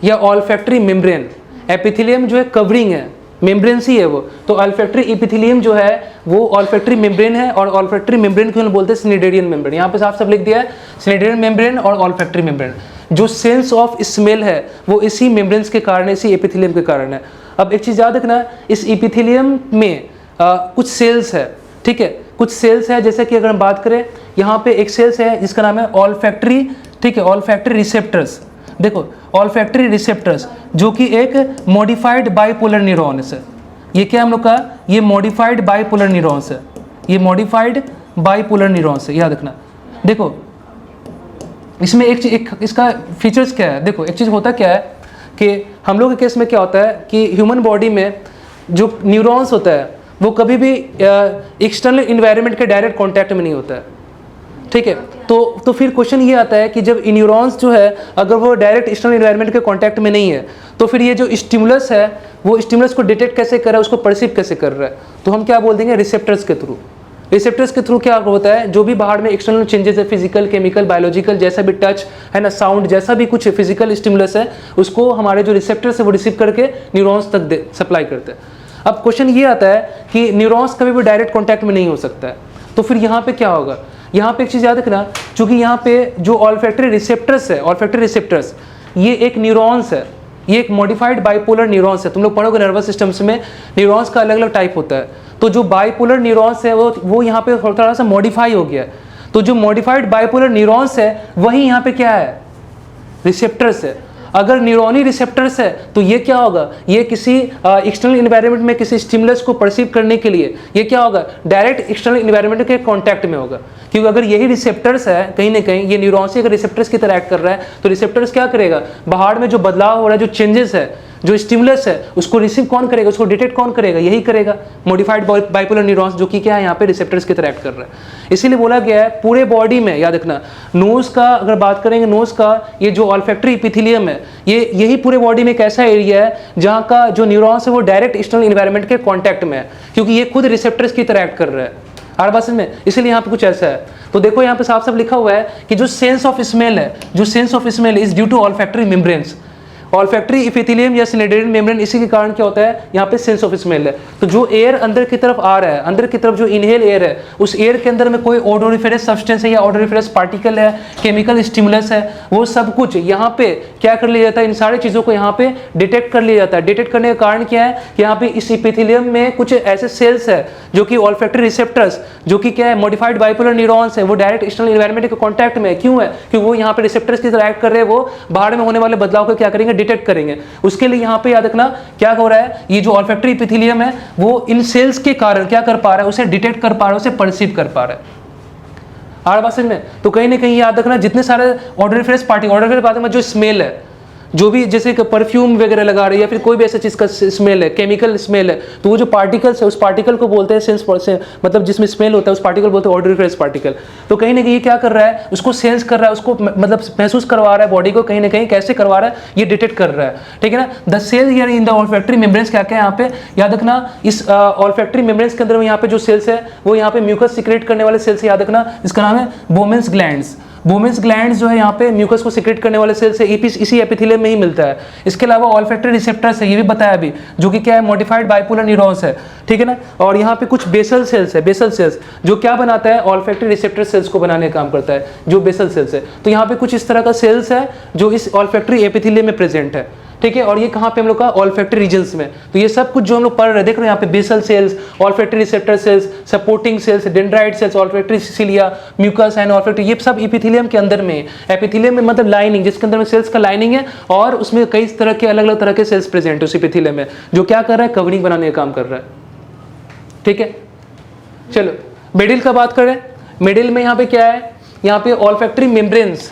या ऑल्फैक्टरी मेम्ब्रेन। एपिथेलियम जो है कवरिंग है, मेम्ब्रेन ही है वो, तो ऑल्फैक्टरी एपिथेलियम जो है वो ऑल्फैक्टरी मेम्ब्रेन है, और ऑल्फैक्टरी मेम्ब्रेन को हम बोलते हैं सिनेडेरियन मेम्ब्रेन। यहाँ पे साफ सब लिख दिया है, सिनेडेरियन मेम्ब्रेन और ऑल्फैक्टरी मेम्ब्रेन। जो सेंस ऑफ स्मेल है वो इसी मेम्ब्रेन्स के कारण, इसी एपिथेलियम के कारण है। अब एक चीज़ याद रखना, इस एपिथेलियम में कुछ सेल्स है, ठीक है, कुछ सेल्स है, जैसे कि अगर हम बात करें यहाँ पे एक सेल्स है जिसका नाम है ऑल्फैक्टरी, ठीक है, ऑल्फैक्टरी रिसेप्टर्स। देखो ऑल्फैक्टरी रिसेप्टर्स जो कि एक मॉडिफाइड बाइपोलर न्यूरॉन्स है, ये क्या हम लोग का, ये मॉडिफाइड बाइपोलर न्यूरॉन्स है, ये मॉडिफाइड बाइपोलर न्यूरॉन्स है, याद रखना। देखो इसमें एक इसका फीचर्स क्या है, देखो एक चीज़ होता क्या है कि हम लोग के केस में क्या होता है कि ह्यूमन बॉडी में जो न्यूरॉन्स होता है वो कभी भी एक्सटर्नल इन्वायरमेंट के डायरेक्ट कांटेक्ट में नहीं होता है, ठीक है। तो फिर क्वेश्चन ये आता है कि जब न्यूरॉन्स जो है अगर वो डायरेक्ट एक्सटर्नल इन्वायरमेंट के कांटेक्ट में नहीं है तो फिर ये जो स्टिमुलस है वो स्टिमुलस को डिटेक्ट कैसे कर रहा है, उसको परसीव कैसे कर रहा है, तो हम क्या बोल देंगे, रिसेप्टर्स के थ्रू। रिसेप्टर्स के थ्रू क्या होता है, जो भी बाहर में एक्सटर्नल चेंजेस है, फिजिकल, केमिकल, बायोलॉजिकल, जैसा भी टच है ना, साउंड, जैसा भी कुछ फिजिकल स्टिमुलस है उसको हमारे जो रिसेप्टर्स है वो रिसीव करके न्यूरॉन्स तक सप्लाई करते हैं। अब क्वेश्चन ये आता है कि न्यूरॉन्स कभी भी डायरेक्ट कांटेक्ट में नहीं हो सकता है, तो फिर यहाँ पे क्या होगा, यहाँ पे एक चीज़ याद रखना, चूंकि यहाँ पे जो ऑल्फैक्टरी रिसेप्टर्स है, ऑल्फैक्टरी रिसेप्टर्स ये एक न्यूरॉन्स है, ये एक मॉडिफाइड बाइपोलर न्यूरॉन्स है। तुम लोग पढ़ोगे नर्वस सिस्टम्स में न्यूरॉन्स का अलग अलग टाइप होता है। तो जो बाइपोलर न्यूरॉन्स है वो यहाँ पे थोड़ा सा मॉडिफाई हो गया है। तो जो मॉडिफाइड बाइपोलर न्यूरॉन्स है वही यहाँ पे क्या है, रिसेप्टर्स है। अगर न्यूरॉनी रिसेप्टर्स है तो ये क्या होगा, ये किसी एक्सटर्नल इन्वायरमेंट में किसी स्टिमुलस को परसीव करने के लिए ये क्या होगा, डायरेक्ट एक्सटर्नल इन्वायरमेंट के कांटेक्ट में होगा। क्योंकि अगर यही रिसेप्टर्स है कहीं ना कहीं, ये न्यूरॉन से अगर रिसेप्टर्स की तरह एक्ट कर रहा है तो रिसेप्टर्स क्या करेगा, बाहर में जो बदलाव हो रहा है, जो चेंजेस है, जो स्टिमुलस है, उसको रिसीव कौन करेगा, उसको डिटेक्ट कौन करेगा, यही करेगा मॉडिफाइड बाइपोलर न्यूरॉन्स, जो कि क्या है यहाँ पे रिसेप्टर्स की तरह एक्ट कर रहा है। इसीलिए बोला गया है पूरे बॉडी में, याद रखना नोज का अगर बात करेंगे, नोज का ये जो ऑल्फैक्टरी एपिथेलियम है, ये यही पूरे बॉडी में एक ऐसा एरिया है जहाँ का जो न्यूरॉन्स है वो डायरेक्ट एक्सटर्नल इन्वायरमेंट के कॉन्टैक्ट में है, क्योंकि ये खुद रिसेप्टर्स की तरह एक्ट कर रहा है। हर बात में इसलिए यहाँ पे कुछ ऐसा है। तो देखो यहाँ पे साफ साफ लिखा हुआ है कि जो सेंस ऑफ स्मेल है, जो sense of smell is due to olfactory membranes, olfactory epithelium या सिनेड्रियन मेम्ब्रेन, इसी के कारण क्या होता है यहाँ पे सेंस ऑफ स्मेल है। तो जो एयर अंदर की तरफ आ रहा है, अंदर की तरफ जो इनहेल एयर है, उस एयर के अंदर में कोई ओडोरिफेरस सब्सटेंस है या ओडोरिफेरस पार्टिकल है, केमिकल स्टिमुलस है, वो सब कुछ यहाँ पे क्या कर लिया जाता है, इन सारी चीज़ों को यहाँ पे डिटेक्ट कर लिया जाता है। डिटेक्ट करने का कारण क्या है कि यहाँ पे इस एपिथेलियम में कुछ ऐसे सेल्स है जो कि ऑल्फैक्टरी रिसेप्टर्स, जो कि क्या है मॉडिफाइड बाइपोलर न्यूरॉन्स है, वो डायरेक्ट एक्सटर्नल इन्वायरमेंट के कॉन्टैक्ट में है। क्यों है, क्योंकि वो यहाँ पे रिसेप्टर्स की तरह एक्ट कर रहे हैं, वो बाहर में होने वाले बदलाव को क्या करेंगे, डिटेक्ट करेंगे। उसके लिए यहाँ पे याद रखना क्या हो रहा है, ये जो ऑल्फैक्टरी एपिथेलियम है वो इन सेल्स के कारण क्या कर पा रहा है, उसे डिटेक्ट कर पा रहा है, उसे परसीव कर पा रहा है। आर बात में तो कहीं ना कहीं याद रखना जितने सारे ऑडोरिफेरस पार्टिकल, ऑडोरिफेरस पार्टिकल जो स्मेल है, जो भी जैसे परफ्यूम वगैरह लगा रही है या फिर कोई भी ऐसा चीज़ का स्मेल है, केमिकल स्मेल है, तो वो जो पार्टिकल्स है उस पार्टिकल को बोलते हैं सेंस, मतलब जिसमें स्मेल होता है उस पार्टिकल बोलते हैं ऑडोरिफेरस पार्टिकल। तो कहीं ना कहीं ये क्या कर रहा है, उसको सेंस कर रहा है, उसको मतलब महसूस करवा रहा है बॉडी को, कहीं ना कहीं कैसे करवा रहा है, ये डिटेक्ट कर रहा है। ठीक है ना। The cells here in the olfactory membranes क्या क्या है यहाँ पे याद रखना, इस ऑल्फैक्टरी मेम्ब्रेन्स के अंदर में यहाँ पे जो सेल्स है वो यहाँ पे म्यूकस सिक्रेट करने वाले सेल्स याद रखना, इसका नाम है बोमेन्स ग्लैंड्स। बोमेन्स ग्लैंड्स जो है यहाँ पे म्यूकस को सिक्रेट करने वाले सेल्स है, इसी एपिथेलियम में ही मिलता है। इसके अलावा ऑल्फैक्टरी रिसेप्टर्स है, ये भी बताया अभी, जो कि क्या है मॉडिफाइड बाइपोलर न्यूरॉन्स है। ठीक है ना। और यहाँ पे कुछ बेसल सेल्स है, बेसल सेल्स जो क्या बनाता है, ऑल्फैक्टरी रिसेप्टर सेल्स को बनाने का काम करता है, जो बेसल सेल्स है। तो यहाँ पे कुछ इस तरह का सेल्स है जो इस ऑल्फैक्टरी एपिथेलियम में प्रेजेंट है। ठीक है। और ये कहाँ पे हम लोग का, ऑल्फैक्टरी रीजन्स में। तो ये सब कुछ जो हम लोग पढ़ रहे हैं, देख रहे हैं यहाँ पे basal cells, olfactory receptor cells, supporting cells, dendrite cells, olfactory cilia, mucus and olfactory, ये सब एपिथेलियम के अंदर में। एपिथेलियम में मतलब लाइनिंग, जिसके अंदर में सेल्स का लाइनिंग है और उसमें कई तरह के अलग अलग तरह के सेल्स प्रेजेंट है उस एपिथेलियम में, जो क्या कर रहा है, कवरिंग बनाने का काम कर रहा है। ठीक है। चलो मिडिल का बात करें। मिडिल में यहाँ पे क्या है, यहाँ पे ऑल्फैक्टरी मेम्ब्रेन्स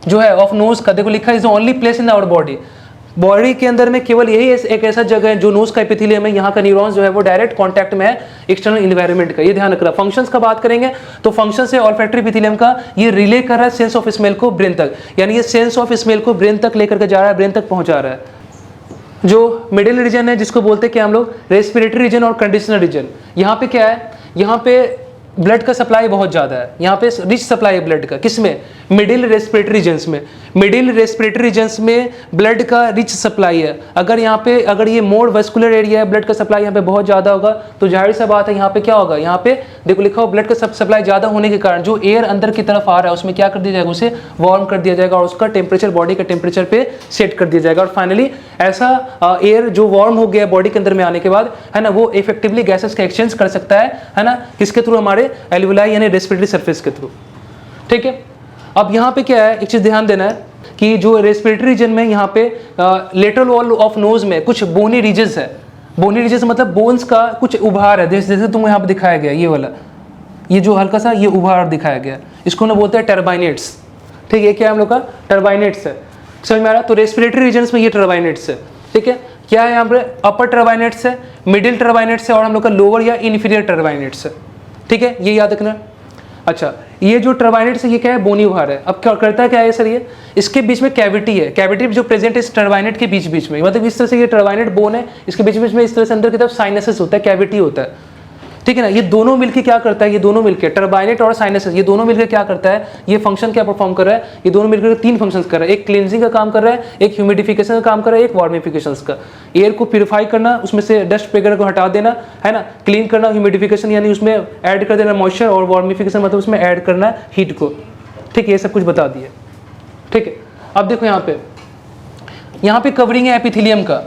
जो है ऑफ नोज का, देखो लिखा है is only place in our body, body के अंदर में केवल यही एक ऐसा जगह है जो नोज का एपिथेलियम है, यहाँ का न्यूरॉन्स जो है वो डायरेक्ट कांटेक्ट में है एक्सटर्नल इन्वायरमेंट का, ये ध्यान रखना। फंक्शंस का बात करेंगे तो फंक्शन है ऑल्फैक्टरी एपिथेलियम का, ये रिले कर रहा है सेंस ऑफ स्मेल को ब्रेन तक, यानी ये सेंस ऑफ स्मेल को ब्रेन तक लेकर के जा रहा है, ब्रेन तक पहुंचा रहा है। जो मिडिल रीजन है जिसको बोलते हैं क्या हम लोग, रेस्पिरेटरी रीजन और कंडीशनल रीजन, यहाँ पे क्या है, यहाँ पे ब्लड का सप्लाई बहुत ज़्यादा है, यहाँ पे रिच सप्लाई है ब्लड का, किसमें, मिडिल रेस्पिरेटरी रीजन्स में। मिडिल रेस्पिरेटरी रीजन्स में ब्लड का रिच सप्लाई है। अगर यहाँ पे अगर ये मोर वस्कुलर एरिया है, ब्लड का सप्लाई यहाँ पे बहुत ज़्यादा होगा, तो जाहिर सा बात है यहाँ पे क्या होगा, यहाँ पे देखो लिखा हो ब्लड का सप्लाई ज़्यादा होने के कारण जो एयर अंदर की तरफ आ रहा है उसमें क्या कर दिया जाएगा, उसे वार्म कर दिया जाएगा और उसका टेम्परेचर बॉडी के टेम्परेचर पे सेट कर दिया जाएगा। और फाइनली ऐसा एयर जो वार्म हो गया बॉडी के अंदर में आने के बाद, है ना, वो इफेक्टिवली गैसेस का एक्सचेंज कर सकता है ना, किसके थ्रू, हमारे एल्वियोलाई यानी रेस्पिरेटरी सरफेस के थ्रू। ठीक है। अब यहाँ पे क्या है, एक चीज़ ध्यान देना है कि जो रेस्पिरेटरी रीजन में यहाँ पे लेटरल वॉल ऑफ नोज में कुछ बोनी रीजन्स है। बोनी रीजन्स मतलब बोन्स का कुछ उभार है, जैसे तुम यहाँ पे दिखाया गया ये वाला, ये जो हल्का सा ये उभार दिखाया गया, इसको ना बोलते हैं टर्बाइनेट्स। ठीक है। क्या हम लोग का टर्बाइनेट्स है, समझ में आ रहा। तो रेस्पिरेटरी रीजन्स में ये टर्बाइनेट्स है। ठीक है। क्या है यहाँ पे, अपर टर्बाइनेट्स है, मिडिल टर्बाइनेट्स है और हम लोग का लोअर या इन्फीरियर टर्बाइनेट्स है। ठीक है, ये याद रखना। अच्छा, ये जो टर्बाइनेट्स है ये क्या है, बोनी उभार है। अब क्या करता है, क्या है सर, ये इसके बीच में कैविटी है, कैविटी जो प्रेजेंट है इस टर्बाइनेट के बीच बीच में, मतलब इस तरह से ये टर्बाइनेट बोन है, इसके बीच बीच में इस तरह से अंदर की तरफ साइनसेस होता है, कैविटी होता है। ठीक है ना। ये दोनों मिलकर क्या करता है, ये दोनों मिलकर टर्बाइनेट और साइनसेस, ये दोनों मिलकर क्या करता है, ये फंक्शन क्या परफॉर्म कर रहा है, ये दोनों मिलकर 3 फंक्शंस कर रहा है। एक क्लींजिंग का काम कर रहा है, एक ह्यूमिडिफिकेशन का काम कर रहा है, एक वार्मिफिकेशन का। एयर को प्यूरिफाई करना, उसमें से डस्ट वगैरह को हटा देना, है ना, क्लीन करना, ह्यूमिडिफिकेशन यानी उसमें ऐड कर देना मॉइस्चर, और वार्मिफिकेशन मतलब उसमें ऐड करना हीट को। ठीक है, ये सब कुछ बता दिए। ठीक है। अब देखो यहाँ पे यहाँ पे कवरिंग है एपिथेलियम का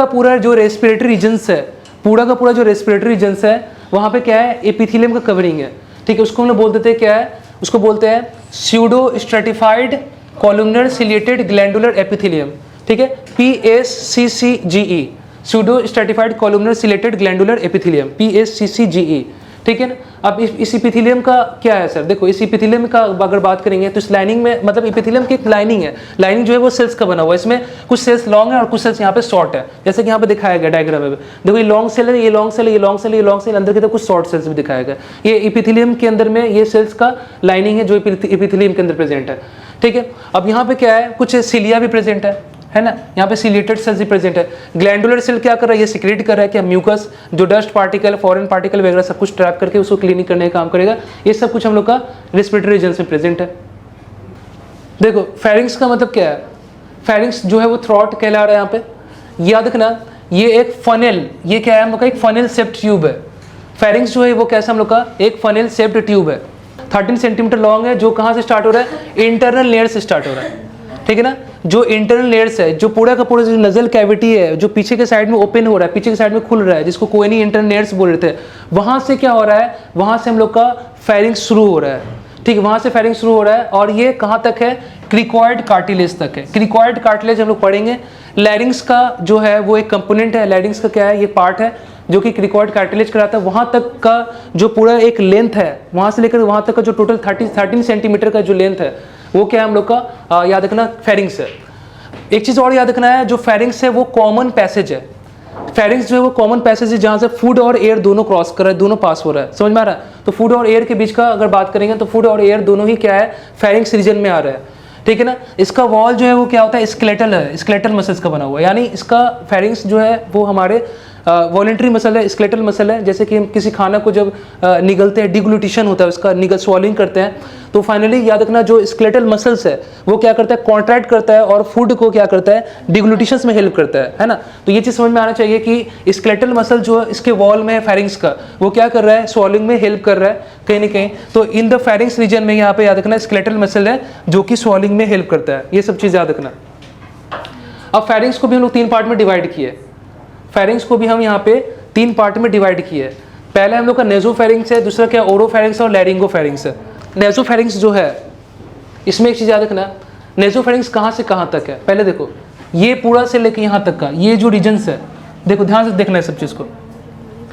पूरा जो रेस्पिरेटरी रीजन्स है, पूरा जो रेस्पिरेटरी रीजन्स है वहाँ पे क्या है, एपिथेलियम का कवरिंग है। ठीक है, उसको हम लोग बोल देते हैं क्या है, उसको बोलते हैं pseudo stratified columnar ciliated glandular epithelium. ठीक है, PSCCGE, pseudo stratified columnar ciliated glandular epithelium, PSCCGE। ठीक है ना। अब इस एपिथेलियम का क्या है सर, देखो इस एपिथेलियम का अगर बात करेंगे तो इस लाइनिंग में, मतलब एपिथेलियम की एक लाइनिंग है, लाइनिंग जो है वो सेल्स का बना हुआ है। इसमें कुछ सेल्स लॉन्ग है और कुछ सेल्स यहाँ पे शॉर्ट है, जैसे कि यहाँ पे दिखाया गया डायग्राम में। देखो ये लॉन्ग सेल है, ये लॉन्ग सेल है, ये लॉन्ग सेल है, ये लॉन्ग सेल, अंदर की तरफ कुछ शॉर्ट सेल्स भी दिखाया गया। ये एपिथेलियम के अंदर में ये सेल्स का लाइनिंग है जो एपिथेलियम के अंदर प्रेजेंट है। ठीक है, अब यहाँ पे क्या है, कुछ सिलिया भी प्रेजेंट है ना, यहाँ पे सिलिएटेड सेल्स भी प्रेजेंट है। ग्लैंडुलर सेल क्या कर रहा है, ये सिक्रेट कर रहा है कि म्यूकस, जो डस्ट पार्टिकल, फॉरेन पार्टिकल वगैरह सब कुछ ट्रैप करके उसको क्लीनिंग करने का काम करेगा। ये सब कुछ हम लोग का रेस्पिरेटरी रीजन में प्रेजेंट है। देखो फेरिंक्स का मतलब क्या है, फेरिंक्स जो है वो थ्रॉट कहला रहा है यहाँ पे। याद रखना ये एक फनेल, ये क्या है हम लोग का एक फनेल शेप्ड ट्यूब है। फेरिंक्स जो है वो कैसा हम लोग का एक फनेल शेप्ड ट्यूब है, 13 सेंटीमीटर लॉन्ग है, जो कहाँ से स्टार्ट हो रहा है, इंटरनल लेयर से स्टार्ट हो रहा है। ठीक है ना, जो इंटरनल लेयर्स है, जो पूरा का पूरा जो नजल कैविटी है, जो पीछे के साइड में ओपन हो रहा है, पीछे के साइड में खुल रहा है, जिसको कोएनी इंटरनल लेयर्स बोल रहे थे, वहां से क्या हो रहा है, वहां से हम लोग का फेरिंक्स शुरू हो रहा है। ठीक है, वहां से फेरिंक्स शुरू हो रहा है और ये कहाँ तक है, क्रिकॉइड कार्टिलेज तक है। क्रिकॉइड कार्टिलेज हम लोग पढ़ेंगे। लैरिंग्स का जो है वो एक कंपोनेंट है, लैरिंग्स का क्या है, ये पार्ट है जो कि क्रिकॉइड कार्टिलेज कराता है। वहां तक का जो पूरा एक लेंथ है, वहां से लेकर वहां तक का जो टोटल 13 सेंटीमीटर का जो लेंथ है, वो क्या है हम लोग का याद रखना फेरिंक्स है। एक चीज और याद रखना है, जो फेरिंक्स है वो कॉमन पैसेज है। फेरिंक्स जो है वो कॉमन पैसेज है जहां से फूड और एयर दोनों क्रॉस कर रहा है, दोनों पास हो रहा है। समझ में आ रहा है? तो फूड और एयर के बीच का अगर बात करेंगे तो फूड और एयर दोनों ही क्या है, फेरिंक्स रीजन में आ रहा है। ठीक है ना। इसका वॉल जो है वो क्या होता है, स्केलेटल है, स्केलेटल मसल्स का बना हुआ है। यानी इसका फेरिंक्स जो है वो हमारे वॉलेंट्री मसल है, स्केलेटल मसल है। जैसे कि हम किसी खाना को जब निगलते हैं, डिग्लूटिशन होता है उसका, निगल स्वॉलिंग करते हैं, तो फाइनली याद रखना जो स्केलेटल मसल्स है वो क्या करता है, कॉन्ट्रैक्ट करता है और फूड को क्या करता है, डिग्लूटिशंस में हेल्प करता है ना। तो ये चीज़ समझ में आना चाहिए कि स्केलेटल मसल जो है इसके वॉल में है फेरिंक्स का, वो क्या कर रहा है, स्वॉलिंग में हेल्प कर रहा है कहीं ना कहीं। तो इन द फेरिंक्स रीजन में यहाँ पे याद रखना स्केलेटल मसल है जो कि स्वॉलिंग में हेल्प करता है। ये सब चीज़ याद रखना। अब फेरिंक्स को भी हम लोग 3 पार्ट में डिवाइड किए। फेरिंक्स को भी हम यहाँ पे 3 पार्ट में डिवाइड किए। पहले हम लोग का नेजोफेरिंक्स है, दूसरा क्या ओरोफेरिंक्स है और लैरिंगोफेरिंक्स है। नेजोफेरिंक्स जो है इसमें एक चीज़ याद रखना, नेजोफेरिंक्स कहाँ से कहाँ तक है। पहले देखो ये पूरा से लेके यहाँ तक का ये जो रीजन्स है, देखो ध्यान से देखना है सब चीज़ को,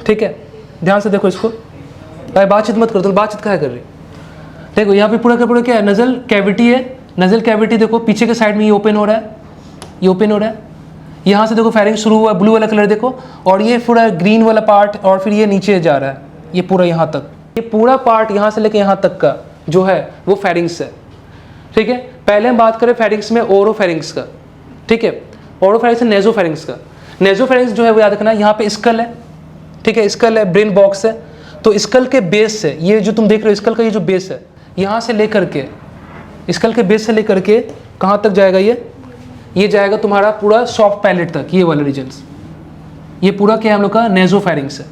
ठीक है, ध्यान से देखो इसको। भाई बातचीत मत करो, तो बातचीत क्या कर रही। देखो यहाँ पे पूरा का पूरा क्या है, नजल कैविटी है। नजल कैविटी देखो पीछे के साइड में ये ओपन हो रहा है, ये ओपन हो रहा है। यहाँ से देखो फेरिंक्स शुरू हुआ, ब्लू वाला कलर देखो, और ये पूरा ग्रीन वाला पार्ट, और फिर ये नीचे जा रहा है, ये पूरा यहाँ तक, ये पूरा पार्ट यहाँ से लेके यहाँ तक का जो है वो फेरिंक्स है। ठीक है, पहले हम बात करें फेरिंक्स में ओरोफेरिंक्स का। ठीक है, ओरोफेरिंक्स नेजोफेरिंक्स का। नेजोफेरिंक्स जो है वो याद रखना, यहाँ पे स्कल है, ठीक है, स्कल है, ब्रेन बॉक्स है। तो स्कल के बेस से, ये जो तुम देख रहे हो स्कल का ये जो बेस है, यहाँ से लेकर के, स्कल के बेस से लेकर के कहाँ तक जाएगा, ये जाएगा तुम्हारा पूरा सॉफ्ट पैलेट तक, ये वाले रीजन्स, ये पूरा क्या हम लोग का नेजोफेरिंक्स है।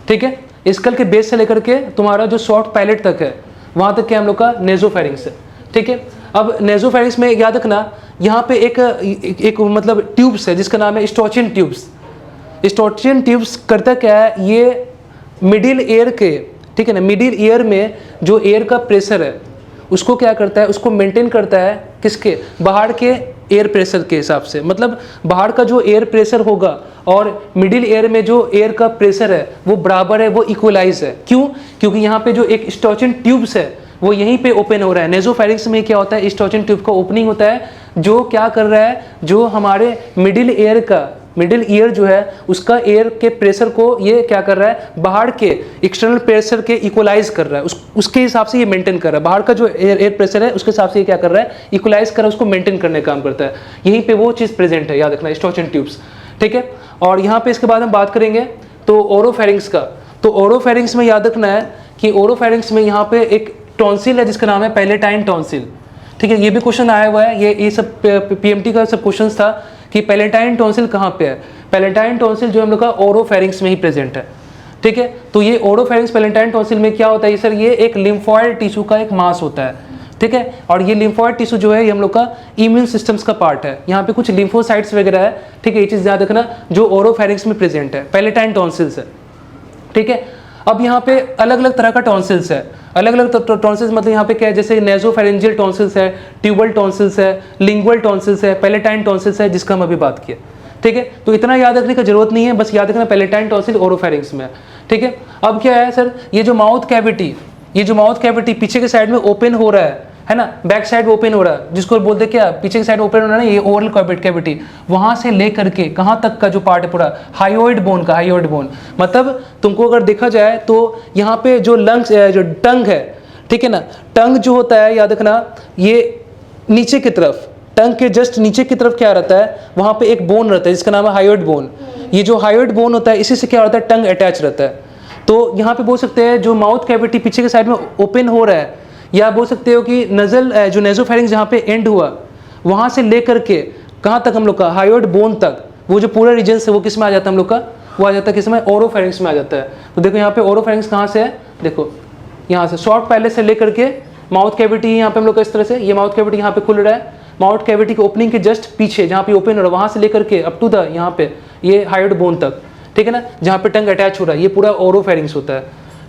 ठीक है, स्कल के बेस से लेकर के तुम्हारा जो सॉफ्ट पैलेट तक है वहां तक क्या हम लोग का नेजोफेरिंक्स है। ठीक है, अब नेजोफेरिंक्स में याद रखना यहाँ पे एक मतलब ट्यूब्स है जिसका नाम है स्टोचियन ट्यूब्स। स्टोचियन ट्यूब्स करता क्या है, ये मिडिल एयर के, ठीक है ना, मिडिल ईयर में जो एयर का प्रेशर है उसको क्या करता है, उसको मेंटेन करता है, किसके, बाहर के एयर प्रेशर के हिसाब से। मतलब बाहर का जो एयर प्रेशर होगा और मिडिल एयर में जो एयर का प्रेशर है वो बराबर है, वो इक्वलाइज है। क्यों? क्योंकि यहाँ पे जो एक स्टोचियन ट्यूब्स है वो यहीं पे ओपन हो रहा है। नेजोफेरिंक्स में क्या होता है, स्टोचियन ट्यूब का ओपनिंग होता है जो क्या कर रहा है, जो हमारे मिडिल ईयर का, मिडिल ईयर जो है उसका एयर के प्रेशर को ये क्या कर रहा है, बाहर के एक्सटर्नल प्रेशर के इक्वलाइज कर रहा है, उसके हिसाब से ये मेंटेन कर रहा है। बाहर का जो एयर प्रेशर है उसके हिसाब से ये क्या कर रहा है, इक्वलाइज कर रहा है, उसको मेंटेन करने का काम करता है। यहीं पे वो चीज़ प्रेजेंट है, याद रखना, स्टोचियन ट्यूब्स। ठीक है, और यहाँ पे इसके बाद हम बात करेंगे तो ओरोफेरिंक्स का। तो ओरोफेरिंक्स में याद रखना है कि ओरोफेरिंक्स में यहाँ पे एक टॉन्सिल है जिसका नाम है पैलेटाइन टॉन्सिल। ठीक है, ये भी क्वेश्चन आया हुआ है, ये सब पीएमटी का सब क्वेश्चन था कि पैलेटाइन टॉन्सिल कहाँ पे है। पैलेटाइन टॉन्सिल जो हम लोग का ओरोफेरिंक्स में ही प्रेजेंट है। ठीक है, तो ये ओरोफेरिंक्स पैलेटाइन टॉन्सिल में क्या होता है सर, ये एक लिम्फॉइड टिश्यू का एक मास होता है। ठीक है। और ये लिम्फोइड टिश्यू जो है ये हम लोग का इम्यून सिस्टम्स का पार्ट है। यहाँ पे कुछ लिम्फोसाइट्स वगैरह है, ठीक है, ये चीज़ याद रखना, जो ओरोफेरिंक्स में प्रेजेंट है। पैलेटाइन टॉन्सिल्स है, ठीक है। अब यहाँ पे अलग अलग तरह का टॉन्सिल्स है, अलग अलग टॉन्सिल्स मतलब यहाँ पे क्या है, जैसे नेजोफेरेंजियल टॉन्सिल्स है, ट्यूबल टॉन्सिल्स है, लिंगुअल टॉन्सिल्स है, पैलेटाइन टॉन्सिल्स है, जिसका हम अभी बात किया, ठीक है। तो इतना याद रखने की जरूरत नहीं है, बस याद रखना पैलेटाइन टॉन्सिल ओरोफेरिंक्स में है, ठीक है। अब क्या है सर, ये जो माउथ कैविटी, ये जो माउथ कैविटी पीछे के साइड में ओपन हो रहा है ना, बैक साइड ओपन हो रहा है, जिसको बोलते हैं क्या, पीछे की साइड ओपन हो रहा है ना, ये ओरल कैविटी, वहां से लेकर के कहाँ तक का जो पार्ट है पूरा हायोइड बोन का, हायोइड बोन मतलब तुमको अगर देखा जाए तो यहाँ पे जो लंग्स जो टंग है, ठीक है ना, टंग जो होता है याद रखना, ये नीचे की तरफ, टंग के जस्ट नीचे की तरफ क्या रहता है, वहाँ पे एक बोन रहता है जिसका नाम है हायोइड बोन। ये जो हायोइड बोन होता है इसी से क्या होता है, टंग अटैच रहता है। तो यहाँ पे बोल सकते हैं जो माउथ कैविटी पीछे के साइड में ओपन हो रहा है, या बोल सकते हो कि नजल जो नेजोफेरिंक्स जहाँ पे एंड हुआ वहाँ से लेकर के कहाँ तक हम लोग का हायोइड बोन तक, वो जो पूरा रीजन है वो किस में आ जाता है हम लोग का, वो आ जाता है किस में, ओरोफेरिंक्स में आ जाता है। तो देखो यहाँ पे ओरोफेरिंक्स कहाँ से है, देखो यहाँ से शॉर्ट पैलेस से लेकर के माउथ कैविटी, यहाँ पे हम लोग का इस तरह से ये माउथ कैविटी यहाँ पे खुल रहा है, माउथ कैविटी के ओपनिंग के जस्ट पीछे जहाँ पे ओपन हो रहा है वहाँ से लेकर के अप टू द यहाँ पे ये हायोइड बोन तक, ठीक है ना, जहाँ पे टंग अटैच हो रहा है, ये पूरा ओरोफेरिंक्स होता है,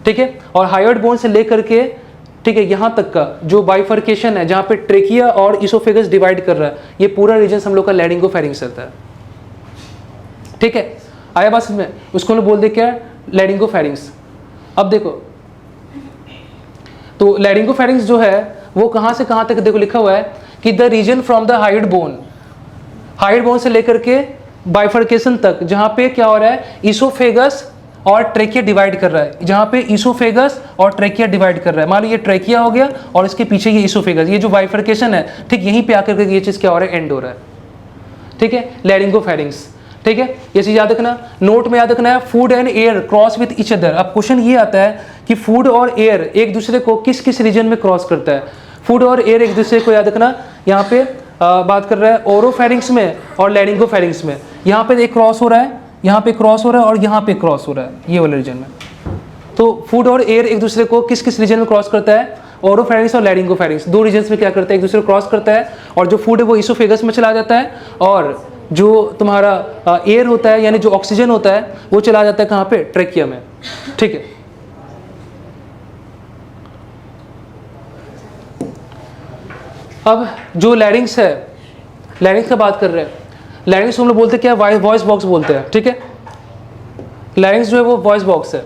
ठीक है। और हायोइड बोन से लेकर के, ठीक है, यहाँ तक का जो बाइफर्केशन है जहाँ पे ट्रेकिया और इसोफेगस डिवाइड कर रहा है, ये पूरा रीजन हम लोग का लैरिंगोफेरिंक्स रहता है, ठीक है। आया बात में, उसको हम लोग बोल दे क्या, लैरिंगोफेरिंक्स। अब देखो तो लैरिंगोफेरिंक्स जो है वो कहाँ से कहाँ तक, देखो लिखा हुआ है कि the region from the hyoid bone, hyoid bone से लेकर के बाइफर्केशन तक जहाँ पे क्या हो रहा है, इसोफेगस और ट्रेकिया डिवाइड कर रहा है, जहाँ पे इसोफेगस और ट्रेकिया डिवाइड कर रहा है। मान लो ये ट्रेकिया हो गया और इसके पीछे ये इसोफेगस, ये जो बाइफर्केशन है, ठीक, यहीं पे आकर के ये चीज़ क्या हो रहा है, एंड हो रहा है, ठीक है, लैरिंगोफेरिंक्स, ठीक है। ये चीज़ याद रखना, नोट में याद रखना है, food and air cross with each other. अब क्वेश्चन ये आता है कि फूड और एयर एक दूसरे को किस किस रीजन में क्रॉस करता है, फूड और एयर एक दूसरे को याद रखना, यहाँ पे बात कर रहा है ओरोफेरिंक्स में और लैरिंगोफेरिंक्स में, यहाँ पे एक क्रॉस हो रहा है, यहाँ पे क्रॉस हो रहा है और यहाँ पे क्रॉस हो रहा है, ये वाले रीजन में। तो फूड और एयर एक दूसरे को किस किस रीजन में क्रॉस करता है, ओरोफेरिंक्स और लैरिंगोफेरिंक्स, दो रीजन्स में क्या करता है, एक दूसरे को क्रॉस करता है। और जो फूड है वो इसोफेगस में चला जाता है, और जो तुम्हारा एयर होता है यानी जो ऑक्सीजन होता है वो चला जाता है कहाँ पे, ट्रेकिया में, ठीक है। अब जो लैरिंग्स है, लैरिंग्स का बात कर रहे हैं, लैरिंग्स हम लोग बोलते हैं क्या, वॉइस बॉक्स बोलते हैं, ठीक है। लैरिंग्स जो है वो वॉइस बॉक्स है,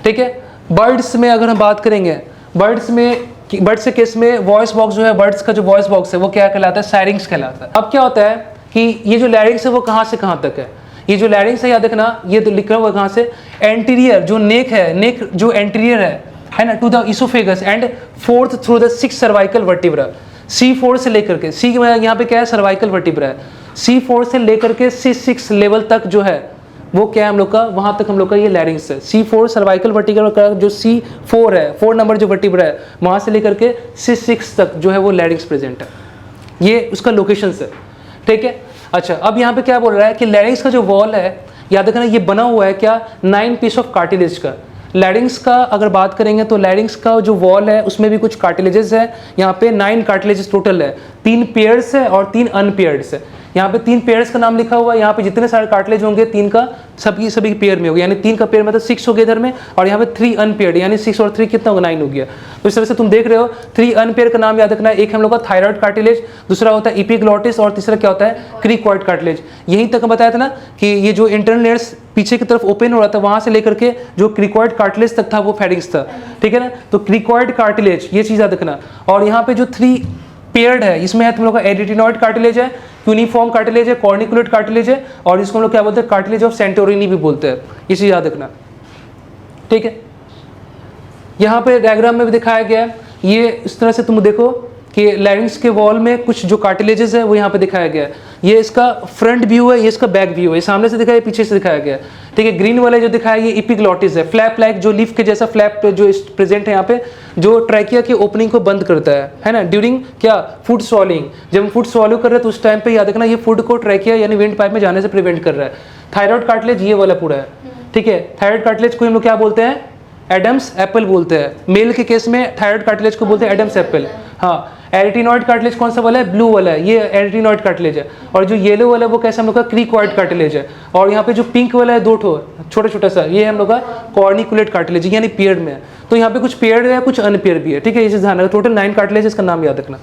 ठीक है। बर्ड्स में अगर हम बात करेंगे, बर्ड्स के केस में वॉइस बॉक्स जो है, बर्ड्स का जो वॉइस बॉक्स है वो क्या कहलाता है, सायरिंग्स कहलाता है। अब क्या होता है कि ये जो लैरिंग्स है वो कहाँ से कहाँ तक है, ये जो लैरिंग्स है याद रखना, ये तो लिखा हुआ कहाँ से, एंटीरियर जो नेक है, नेक जो एंटीरियर है ना, to the oesophagus and fourth through the 6 cervical vertebra. C4 से लेकर के, C यहाँ पे क्या है, सर्वाइकल वर्टिब्रा है, C4 से लेकर के C6 लेवल तक जो है वो क्या है हम लोग का, वहाँ तक हम लोग का ये लैरिंग्स है। C4 सर्वाइकल वर्टिब्रा का जो C4 है, 4 नंबर जो वर्टिब्रा है, वहाँ से लेकर के C6 तक जो है वो लैरिंग्स प्रेजेंट है, ये उसका लोकेशन है, ठीक है। अच्छा, अब यहाँ पे क्या बोल रहा है कि लैरिंग्स का जो वॉल है याद रखना, ये बना हुआ है क्या, 9 पीस ऑफ कार्टिलेज का। लैरिंग्स का अगर बात करेंगे तो लैरिंग्स का जो वॉल है उसमें भी कुछ कार्टिलेजेस है, यहाँ पे 9 कार्टिलेजेस टोटल है, 3 पेयर्स है और 3 अनपेयर्ड्स है। यहाँ पे 3 पेयर्स का नाम लिखा हुआ है, यहाँ पे जितने सारे कार्टिलेज होंगे 3 का सभी पेयर में होगा, यानी 3 का पेयर मतलब 6 हो गया इधर में, और यहाँ पे 3 अनपेयर्ड यानी 6 और 3 कितना होगा, 9 हो गया। तो इस तरह से तुम देख रहे हो 3 अनपेयर का नाम याद रखना है, एक हम लोग का थायराइड कार्टिलेज, दूसरा होता है एपिग्लॉटिस और तीसरा क्या होता है, क्रिकॉइड कार्टिलेज। यहीं तक बताया था ना कि ये जो इंटरनल लेयर्स पीछे की तरफ ओपन हो रहा था, वहां से लेकर के जो क्रिकॉइड कार्टिलेज तक था वो फेरिंग्स था, ठीक है ना। तो क्रिकॉइड कार्टिलेज ये चीज याद रखना। और यहाँ पे जो 3 पेयर्ड है, इसमें है तुम लोग का एडिटिनॉइड कार्टिलेज है, यूनिफॉर्म कार्टिलेज है, कॉर्निकुलेट कार्टिलेज है, और इसको हम लोग क्या बोलते हैं, कार्टिलेज ऑफ सेंटोरिनी भी बोलते हैं, ये चीज याद रखना, ठीक है। यहाँ पे डायग्राम में भी दिखाया गया है, ये इस तरह से तुम देखो कि लैरिंग्स के वॉल में कुछ जो कार्टिलेजेस है वो यहाँ पे दिखाया गया है। ये इसका फ्रंट व्यू है, ये इसका बैक व्यू है, ये सामने से दिखाया, पीछे से दिखाया गया है, ठीक है। ग्रीन वाला जो दिखाया ये एपिग्लॉटिस है, फ्लैप लाइक जो लीफ के जैसा फ्लैप जो प्रेजेंट है यहाँ पे, जो ट्रैकिया की ओपनिंग को बंद करता है ना, ड्यूरिंग क्या, फूड स्वॉलिंग। जब हम फूड स्वॉलो कर रहे हैं तो उस टाइम पे याद रखना ये फूड को ट्रैकिया यानी विंड पाइप में जाने से प्रिवेंट कर रहा है। थायराइड कार्टिलेज ये वाला पूरा है, ठीक है। थायराइड कार्टिलेज को हम लोग क्या बोलते हैं, एडम्स एप्पल बोलते हैं। मेल के केस में थायराइड कार्टिलेज को बोलते हैं एडम्स एप्पल। हाँ, एरिटिनॉइड कार्टिलेज कौन सा वाला है? ब्लू वाला है, ये एरिटिनॉइड कार्टिलेज है। और जो येलो वाला है वो कैसा हम लोग का? क्रिकॉइड कार्टिलेज है। और यहाँ पे जो पिंक वाला है दो ठो छोटा छोटा सा, ये हम लोग का कॉर्निकुलेट कार्टिलेज, यानी पेयर्ड में है। तो यहाँ पे कुछ पेयर्ड है, कुछ अनपेयर्ड भी है, ठीक है, इसे ध्यान रखना। टोटल 9 कार्टिलेज, इसका नाम याद रखना।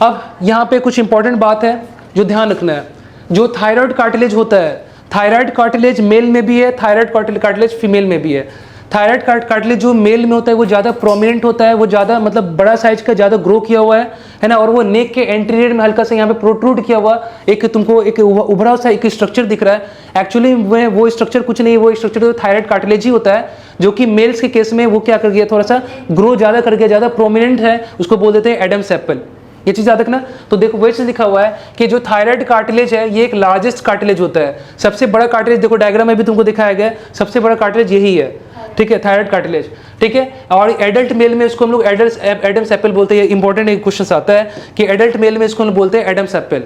अब यहाँ पे कुछ इंपॉर्टेंट बात है जो ध्यान रखना है। जो थायराइड कार्टिलेज होता है, थायराइड कार्टिलेज मेल में भी है, थायराइड कार्टिलेज फीमेल में भी है। थायराइड कार्टिलेज जो मेल में होता है वो ज़्यादा प्रोमिनेंट होता है, वो ज़्यादा मतलब बड़ा साइज का, ज़्यादा ग्रो किया हुआ है ना। और वो नेक के एंटीरियर में हल्का सा यहाँ पे प्रोट्रूड किया हुआ एक तुमको एक उभरा सा एक स्ट्रक्चर दिख रहा है। एक्चुअली वो स्ट्रक्चर कुछ नहीं है, वो स्ट्रक्चर तो थायराइड कार्टिलेज ही होता है, जो कि मेल्स के केस में वो क्या कर गया, थोड़ा सा ग्रो ज़्यादा कर गया, ज़्यादा प्रोमिनेंट है, उसको बोल देते हैं एडम्स एप्पल। ये चीज़ याद रखना। तो देखो वही चीज़ लिखा हुआ है कि जो थायराइड कार्टिलेज है ये एक लार्जेस्ट कार्टिलेज होता है। सबसे बड़ा कार्टिलेज देखो डायग्राम में भी तुमको दिखाया गया, सबसे बड़ा कार्टिलेज यही है, ठीक है, थायराइड कार्टिलेज, ठीक है। और एडल्ट मेल में इसको हम लोग एडम्स एप्पल बोलते हैं। इंपॉर्टेंट एक क्वेश्चन आता है कि एडल्ट मेल में इसको हम बोलते हैं एडम्स एप्पल,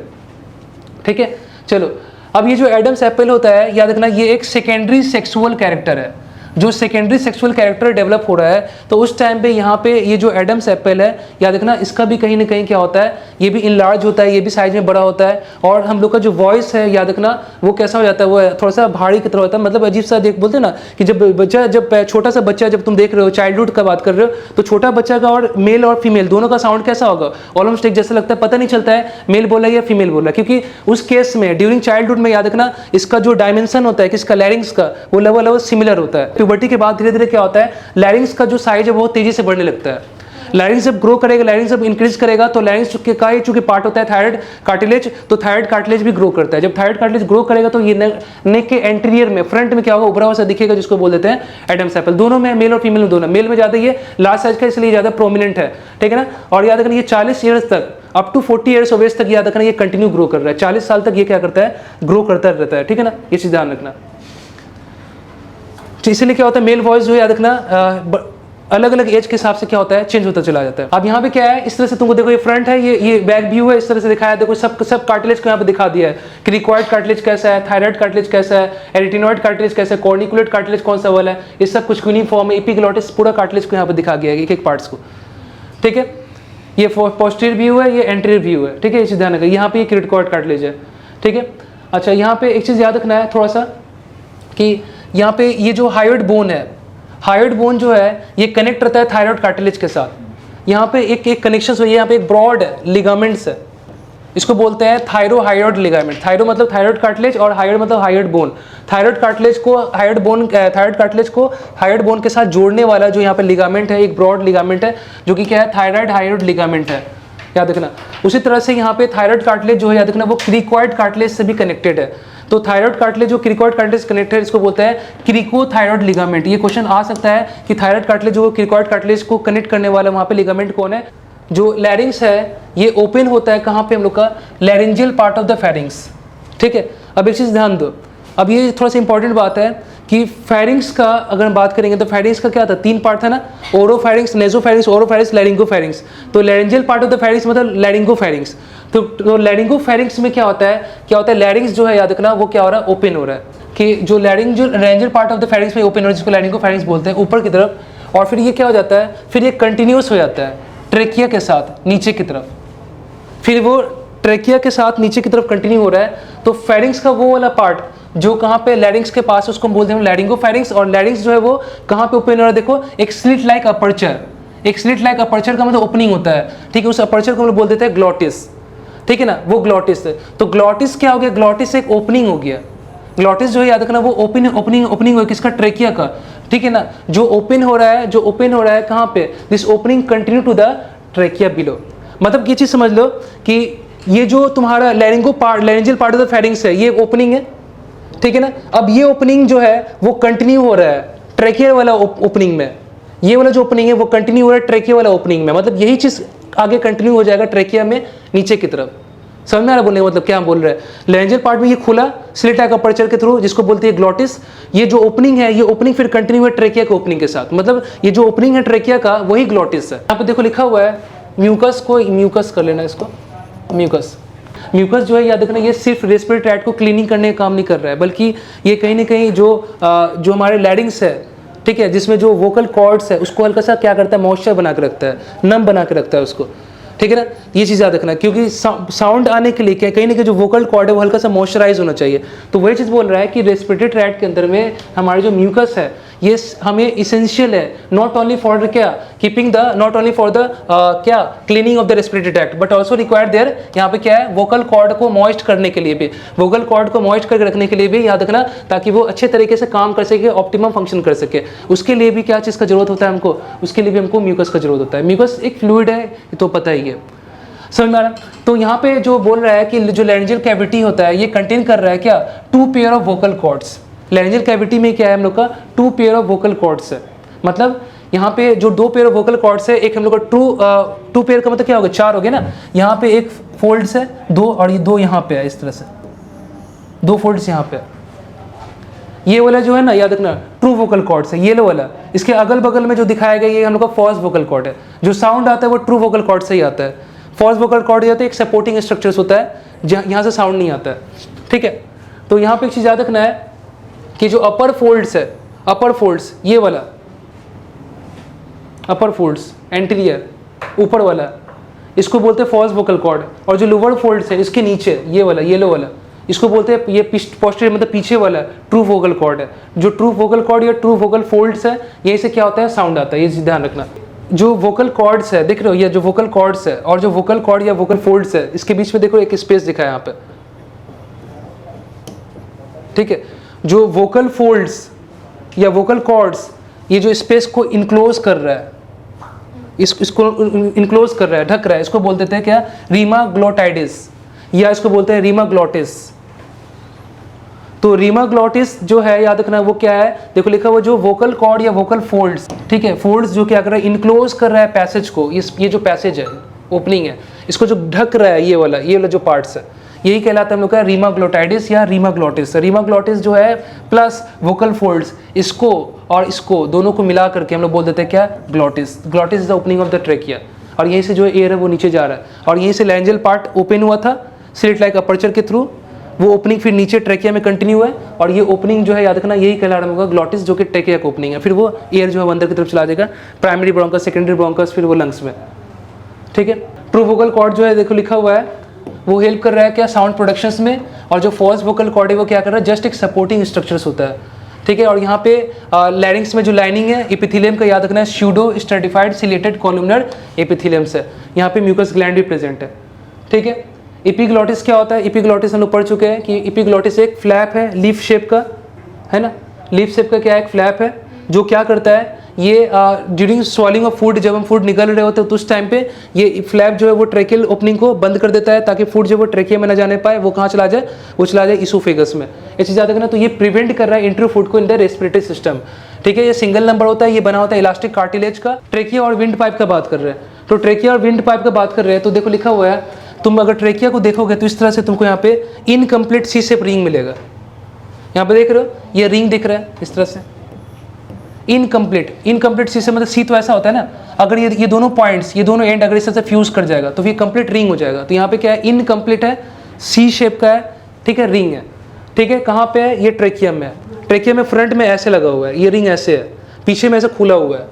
ठीक है। चलो, अब ये जो एडम्स एप्पल होता है, याद रखना ये एक सेकेंडरी सेक्सुअल कैरेक्टर है। जो सेकेंडरी सेक्सुअल कैरेक्टर डेवलप हो रहा है तो उस टाइम पे यहाँ पे ये जो एडम्स एप्पल है, याद रखना इसका भी कहीं ना कहीं क्या होता है, ये भी इनलार्ज होता है, ये भी साइज में बड़ा होता है। और हम लोग का जो वॉइस है, याद रखना वो कैसा हो जाता है, वो थोड़ा सा भारी की तरह होता है, मतलब अजीब सा देख बोलते हैं ना कि जब छोटा सा बच्चा, जब तुम देख रहे हो चाइल्डहुड का बात कर रहे हो, तो छोटा बच्चा का और मेल और फीमेल दोनों का साउंड कैसा होगा, ऑलमोस्ट एक जैसा लगता है, पता नहीं चलता है मेल बोला या फीमेल बोला, क्योंकि उस केस में ड्यूरिंग चाइल्डहुड में याद रखना इसका जो डायमेंशन होता है किसका, लैरिंग्स का, वो लेवल सिमिलर होता है। प्यूबर्टी के बाद धीरे धीरे क्या होता है, लैरिंग्स का जो साइज है वो तेजी से बढ़ने लगता है। लैरिंग्स जब ग्रो करेगा, लैरिंग्स जब इंक्रीज करेगा, तो लैरिंग्स का ये चूंकि पार्ट होता है थायराइड कार्टिलेज, तो थायराइड कार्टिलेज भी ग्रो करता है। जब थायराइड कार्टिलेज ग्रो करेगा तो ये नेक के एंटीरियर में, फ्रंट में क्या होगा, उभरा हुआ सा दिखेगा, जिसको बोल देते हैं एडम्स एप्पल। दोनों में, मेल और फीमेल में दोनों, मेल में ज्यादा ये लार्ज साइज का, इसलिए ज्यादा प्रोमिनेंट है, ठीक है ना। और याद रखना ये 40 ईयर्स तक, up to 40 years of age तक याद रखना ये कंटिन्यू ग्रो कर रहा है। 40 साल तक ये क्या करता है, ग्रो करता रहता है, ठीक है ना, ये चीज ध्यान रखना। इसलिए क्या होता है, मेल वॉइस जो याद रखना अलग अलग एज के हिसाब से क्या होता है, चेंज होता चला जाता है। अब यहाँ पे क्या है, इस तरह से तुमको देखो ये फ्रंट है, ये बैक व्यू है, इस तरह से दिखाया है। देखो सब कार्टिलेज को यहाँ पे दिखा दिया है। क्रिकॉइड कार्टिलेज कैसा है, थायराइड कार्टिलेज कैसा है, एरिटिनॉइड कार्टिलेज कैसा है, कॉर्निकुलेट कार्टिलेज कौन सा वाला है, ये सब कुछ यूनिफॉर्म है। एपिग्लॉटिस पूरा कार्टिलेज को यहाँ पे दिखा गया है, एक एक पार्ट्स को, ठीक है। ये पोस्टीरियर व्यू है, ये एंटीरियर व्यू है, ठीक है, इसे ध्यान रखना। यहाँ पे ये क्रिकॉइड कार्टिलेज है, ठीक है। अच्छा, यहाँ पे एक चीज़ याद रखना है थोड़ा सा कि यहाँ पे ये जो हायोइड बोन है, हायोइड बोन जो है ये कनेक्ट रहता है थायराइड कार्टिलेज के साथ। यहाँ पे एक कनेक्शन हुई है, यहाँ पे एक ब्रॉड लिगामेंट्स है, इसको बोलते हैं थायरोहायोइड लिगामेंट। थायरो मतलब थायराइड कार्टिलेज और हायोइड मतलब हायोइड बोन। थायराइड कार्टिलेज को हायोइड बोन के साथ जोड़ने वाला जो यहाँ पे लिगामेंट है, एक ब्रॉड लिगामेंट है, जो कि क्या है, थायराइड हायोइड लिगामेंट है, याद रखना। उसी तरह से यहाँ पे थायराइड कार्टिलेज जो है, याद रखना वो क्रिकॉइड कार्टिलेज से भी कनेक्टेड है। तो थायराइड कार्टिलेज जो क्रिकॉइड कार्टिलेज कनेक्टेड, इसको बोलते हैं क्रिकोथायराइड लिगामेंट। ये क्वेश्चन आ सकता है कि थायराइड कार्टिलेज जो क्रिकॉइड कार्टिलेज को कनेक्ट करने वाला वहाँ पे लिगामेंट कौन है। जो लैरिंग्स है ये ओपन होता है कहाँ पे, हम लोग का laryngeal part of the pharynx, ठीक है। अब एक चीज़ ध्यान दो, अब ये थोड़ा सा इंपॉर्टेंट बात है कि फेरिंग्स का अगर हम बात करेंगे तो फेरिंग्स का क्या था, 3 पार्ट था ना, ओरोफेरिंग्स, नेसोफेरिंग्स, ओरोफेरिंग्स, लैरिंगोफेरिंग्स। तो laryngeal part of the pharynx मतलब लैरिंगोफेरिंग्स। तो लैरिंगोफेरिंग्स में क्या होता है, लैरिंग्स जो है याद रखना वो क्या हो रहा है, ओपन हो रहा है, कि जो laryngeal part of the pharynx में ओपन हो रहा है, जिसको लैरिंगोफेरिंग्स बोलते हैं, ऊपर की तरफ। और फिर ये क्या हो जाता है, फिर ये कंटिन्यूस हो जाता है ट्रेकिया के साथ नीचे की तरफ, फिर वो ट्रेकिया के साथ नीचे की तरफ कंटिन्यू हो रहा है। तो फेरिंग्स का वो वाला पार्ट जो कहाँ पे लैरिंग्स के पास, उसको हम बोलते हैं लैरिंगोफेरिंग्स। और लैरिंग्स जो है वो कहाँ पे ओपन हो रहा है, देखो एक स्लिट लाइक अपर्चर। एक स्लिट लाइक अपर्चर का मतलब ओपनिंग होता है, ठीक है, उस अपर्चर को हम लोग बोल देते हैं ग्लॉटिस, ठीक है ना, वो ग्लॉटिस है। तो ग्लॉटिस क्या हो गया, ग्लॉटिस एक ओपनिंग हो गया। ग्लॉटिस जो है याद रखना वो ओपनिंग हो किसका, ट्रेकिया का, ठीक है ना। जो ओपन हो रहा है कहाँ पे, this opening continue to the trachea below. मतलब ये चीज़ समझ लो कि ये जो तुम्हारा laryngeal part of the pharynx है, ये ओपनिंग है, ठीक है ना। अब ये ओपनिंग जो है वो कंटिन्यू हो रहा है ट्रेकिया वाला ओपनिंग में। ये वाला जो ओपनिंग है वो कंटिन्यू हो रहा है ट्रेकिया वाला ओपनिंग में, मतलब यही चीज़ आगे कंटिन्यू हो जाएगा ट्रेकिया में नीचे की तरफ। समझ में आ रहा बोलने का मतलब क्या हम बोल रहे हैं। लैरिंजियल पार्ट में ये खुला स्लिट लाइक अपर्चर के थ्रू, जिसको बोलते हैं ग्लॉटिस। ये जो ओपनिंग है, ये ओपनिंग फिर कंटिन्यू है ट्रेकिया के ओपनिंग के साथ, मतलब ये जो ओपनिंग है ट्रेकिया का वही ग्लॉटिस है। यहाँ पे देखो लिखा हुआ है म्यूकस को, म्यूकस कर लेना इसको, म्यूकस। म्यूकस जो है याद रखना, ये सिर्फ रेस्पिरेटरी ट्रैक्ट को क्लीनिंग करने का काम नहीं कर रहा है, बल्कि ये कहीं ना कहीं जो हमारे लैरिंग्स है, ठीक है, जिसमें जो वोकल कॉर्ड्स है उसको हल्का सा क्या करता है, मॉइस्चर बना के रखता है, नम बना के रखता है उसको, ठीक है ना। ये चीज़ याद रखना, क्योंकि साउंड आने के लिए कहीं ना कहीं जो वोकल कॉर्ड है वो हल्का सा मॉइस्चराइज होना चाहिए। तो वही चीज़ बोल रहा है कि रेस्पिरेटरी ट्रैक्ट के अंदर में हमारे जो म्यूकस है ये हमें इसेंशियल है, नॉट ओनली फॉर क्या keeping the, not only for the क्या cleaning of the respiratory tract, but also required there, यहाँ पे क्या है, वोकल कॉर्ड को मॉइस्ट करने के लिए भी, वोकल कॉर्ड को मॉइस्ट करके रखने के लिए भी याद रखना, ताकि वो अच्छे तरीके से काम कर सके, ऑप्टिमम फंक्शन कर सके। उसके लिए भी क्या चीज़ का जरूरत होता है हमको, उसके लिए भी हमको म्यूकस का जरूरत होता है। म्यूकस एक फ्लूइड है, ये तो पता ही है, समझ में आ रहा। तो यहाँ पे जो बोल रहा है कि जो लैरिंजियल कैविटी होता है ये कंटेन कर रहा है क्या, 2 pair of vocal cords. Laryngeal cavity में क्या है हम लोग का, 2 पेयर ऑफ वोकल कॉर्ड्स है। मतलब यहाँ पे जो 2 पेयर ऑफ वोकल कॉर्ड्स है, एक हम लोग का 2 पेयर का मतलब क्या होगा, 4 हो गया ना। यहाँ पे एक फोल्ड्स है 2 और ये 2 यहाँ पे है, इस तरह से 2 फोल्ड्स यहाँ पे। ये वाला जो है ना याद रखना ट्रू वोकल कॉर्ड्स है, ये वाला। इसके अगल बगल में जो दिखाया गया ये हम लोग का फॉल्स वोकल कॉर्ड है। जो साउंड आता है वो ट्रू वोकल कॉर्ड से ही आता है। फॉल्स वोकल कॉर्ड होता है एक सपोर्टिंग स्ट्रक्चर्स होता है, यहाँ से साउंड नहीं आता है, ठीक है। तो यहाँ पे एक चीज़ याद रखना है कि जो अपर फोल्ड्स है, अपर फोल्ड्स ये वाला, अपर फोल्ड्स एंटीरियर ऊपर वाला, इसको बोलते हैं फॉल्स वोकल कॉर्ड। और जो लोअर फोल्ड्स है इसके नीचे ये वाला, येलो वाला, इसको बोलते हैं, ये पोस्टीरियर मतलब पीछे वाला ट्रू वोकल कॉर्ड है। जो ट्रू वोकल कॉर्ड या ट्रू वोकल फोल्ड्स है यहीं से क्या होता है, साउंड आता है, ये ध्यान रखना। जो वोकल कॉर्ड्स है देख रहे हो, ये जो वोकल कॉर्ड्स है और जो वोकल कॉर्ड या वोकल फोल्ड्स है इसके बीच में देखो एक स्पेस दिखा है यहाँ पे, ठीक है। जो वोकल फोल्ड्स या वोकल कॉर्ड्स ये जो स्पेस को इनक्लोज कर रहा है, इसको इनक्लोज कर रहा है, ढक रहा है, इसको बोल देते हैं क्या, रीमा ग्लोटाइडिस, या इसको बोलते हैं रीमा ग्लोटिस। तो रीमा ग्लोटिस जो है याद रखना वो क्या है, देखो लिखा हुआ जो वोकल कॉर्ड या वोकल फोल्ड्स, ठीक है, फोल्ड्स जो क्या कर रहा है, इनक्लोज कर रहा है पैसेज को, ये जो पैसेज है, ओपनिंग है, इसको जो ढक रहा है ये वाला जो पार्ट्स है, यही कहलाता है हम लोग का रीमा ग्लोटाइडिस या रीमा ग्लोटिस। रीमा ग्लोटिस जो है प्लस वोकल फोल्ड्स, इसको और इसको दोनों को मिला करके हम लोग बोल देते हैं क्या, glottis. Glottis is the opening of the trachea, और यहीं से जो एयर है वो नीचे जा रहा है, और यहीं से लैरिंजियल पार्ट ओपन हुआ था स्लिट लाइक अपर्चर के थ्रू, वो ओपनिंग फिर नीचे ट्रेकिया में कंटिन्यू है, और ये ओपनिंग जो है याद रखना यही कहला रहा होगा ग्लोटिस, जो कि ट्रेकिया का ओपनिंग है। फिर वो एयर जो है अंदर की तरफ चला जाएगा, प्राइमरी ब्रोंकस, सेकेंडरी ब्रोंकस, फिर वो लंग्स में, ठीक है। ट्रू वोकल कॉर्ड जो है देखो लिखा हुआ है वो हेल्प कर रहा है क्या, साउंड प्रोडक्शंस में, और जो फॉल्स वोकल कॉर्ड है वो क्या कर रहा है, जस्ट एक सपोर्टिंग स्ट्रक्चर्स होता है, ठीक है। और यहाँ पे लैरिंग्स में जो लाइनिंग है एपिथेलियम का याद रखना है, स्यूडो स्ट्रेटिफाइड सिलेटेड कॉलमनर एपिथेलियम्स है। यहाँ पे म्यूकस ग्लैंड भी प्रेजेंट है, ठीक है। एपिग्लॉटिस क्या होता है, एपिग्लॉटिस हम लोग पढ़ चुके हैं कि एपिग्लॉटिस एक फ्लैप है लीफ शेप का, है ना। लीफ शेप का क्या एक फ्लैप है जो क्या करता है, ये ड्यूरिंग स्वॉलिंग ऑफ फूड, जब हम फूड निकल रहे होते हैं तो उस टाइम पे ये फ्लैप जो है वो ट्रेकियल ओपनिंग को बंद कर देता है, ताकि फूड जो वो ट्रेकिया में ना जाने पाए, वो कहाँ चला जाए, वो चला जाए इसोफेगस में। ये चीज़ याद रखना। तो ये प्रिवेंट कर रहा है एंट्री फूड को इन द रेस्पिरेटरी सिस्टम, ठीक है। ये सिंगल नंबर होता है, ये बना होता है इलास्टिक कार्टिलेज का। ट्रेकिया और विंड पाइप का बात कर रहे हैं, तो ट्रेकिया और विंड पाइप का बात कर रहे हैं, तो देखो लिखा हुआ है, तुम अगर ट्रेकिया को देखोगे तो इस तरह से तुमको यहाँ पे इनकम्प्लीट सी शेप रिंग मिलेगा। यहाँ पे देख रहे हो ये रिंग दिख रहा है इस तरह से, इनकम्प्लीट सी से मतलब सी तो ऐसा होता है ना, अगर ये दोनों पॉइंट्स, ये दोनों एंड अगर इस तरह से फ्यूज कर जाएगा तो ये कंप्लीट रिंग हो जाएगा। तो यहाँ पे क्या है, इनकम्प्लीट है, सी शेप का है, ठीक है, रिंग है, ठीक है। कहाँ पे है, ये ट्रेकियम में है। ट्रेकियम में फ्रंट में ऐसे लगा हुआ है, ये रिंग ऐसे है, पीछे में ऐसे खुला हुआ है,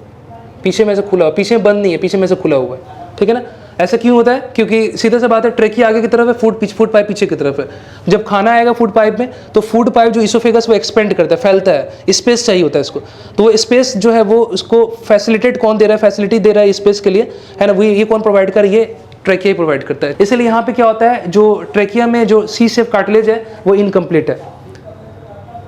पीछे में ऐसे खुला हुआ, पीछे में बंद नहीं है, पीछे में ऐसे खुला हुआ है, ठीक है ना। ऐसा क्यों होता है, क्योंकि सीधा सा बात है, ट्रेकिया आगे की तरफ है, फूड पाइप पीछे की तरफ है। जब खाना आएगा फूड पाइप में तो फूड पाइप जो इसोफेगस वो एक्सपेंड करता है, फैलता है, स्पेस चाहिए होता है इसको, तो वो स्पेस जो है वो उसको फैसिलिटेट कौन दे रहा है, फैसिलिटी दे रहा है स्पेस के लिए, है ना, वो ये कौन प्रोवाइड कर, ये ट्रेकिया प्रोवाइड करता है। इसलिए यहाँ पे क्या होता है, जो ट्रेकिया में जो सी शेप कार्टिलेज है वो इनकम्प्लीट है,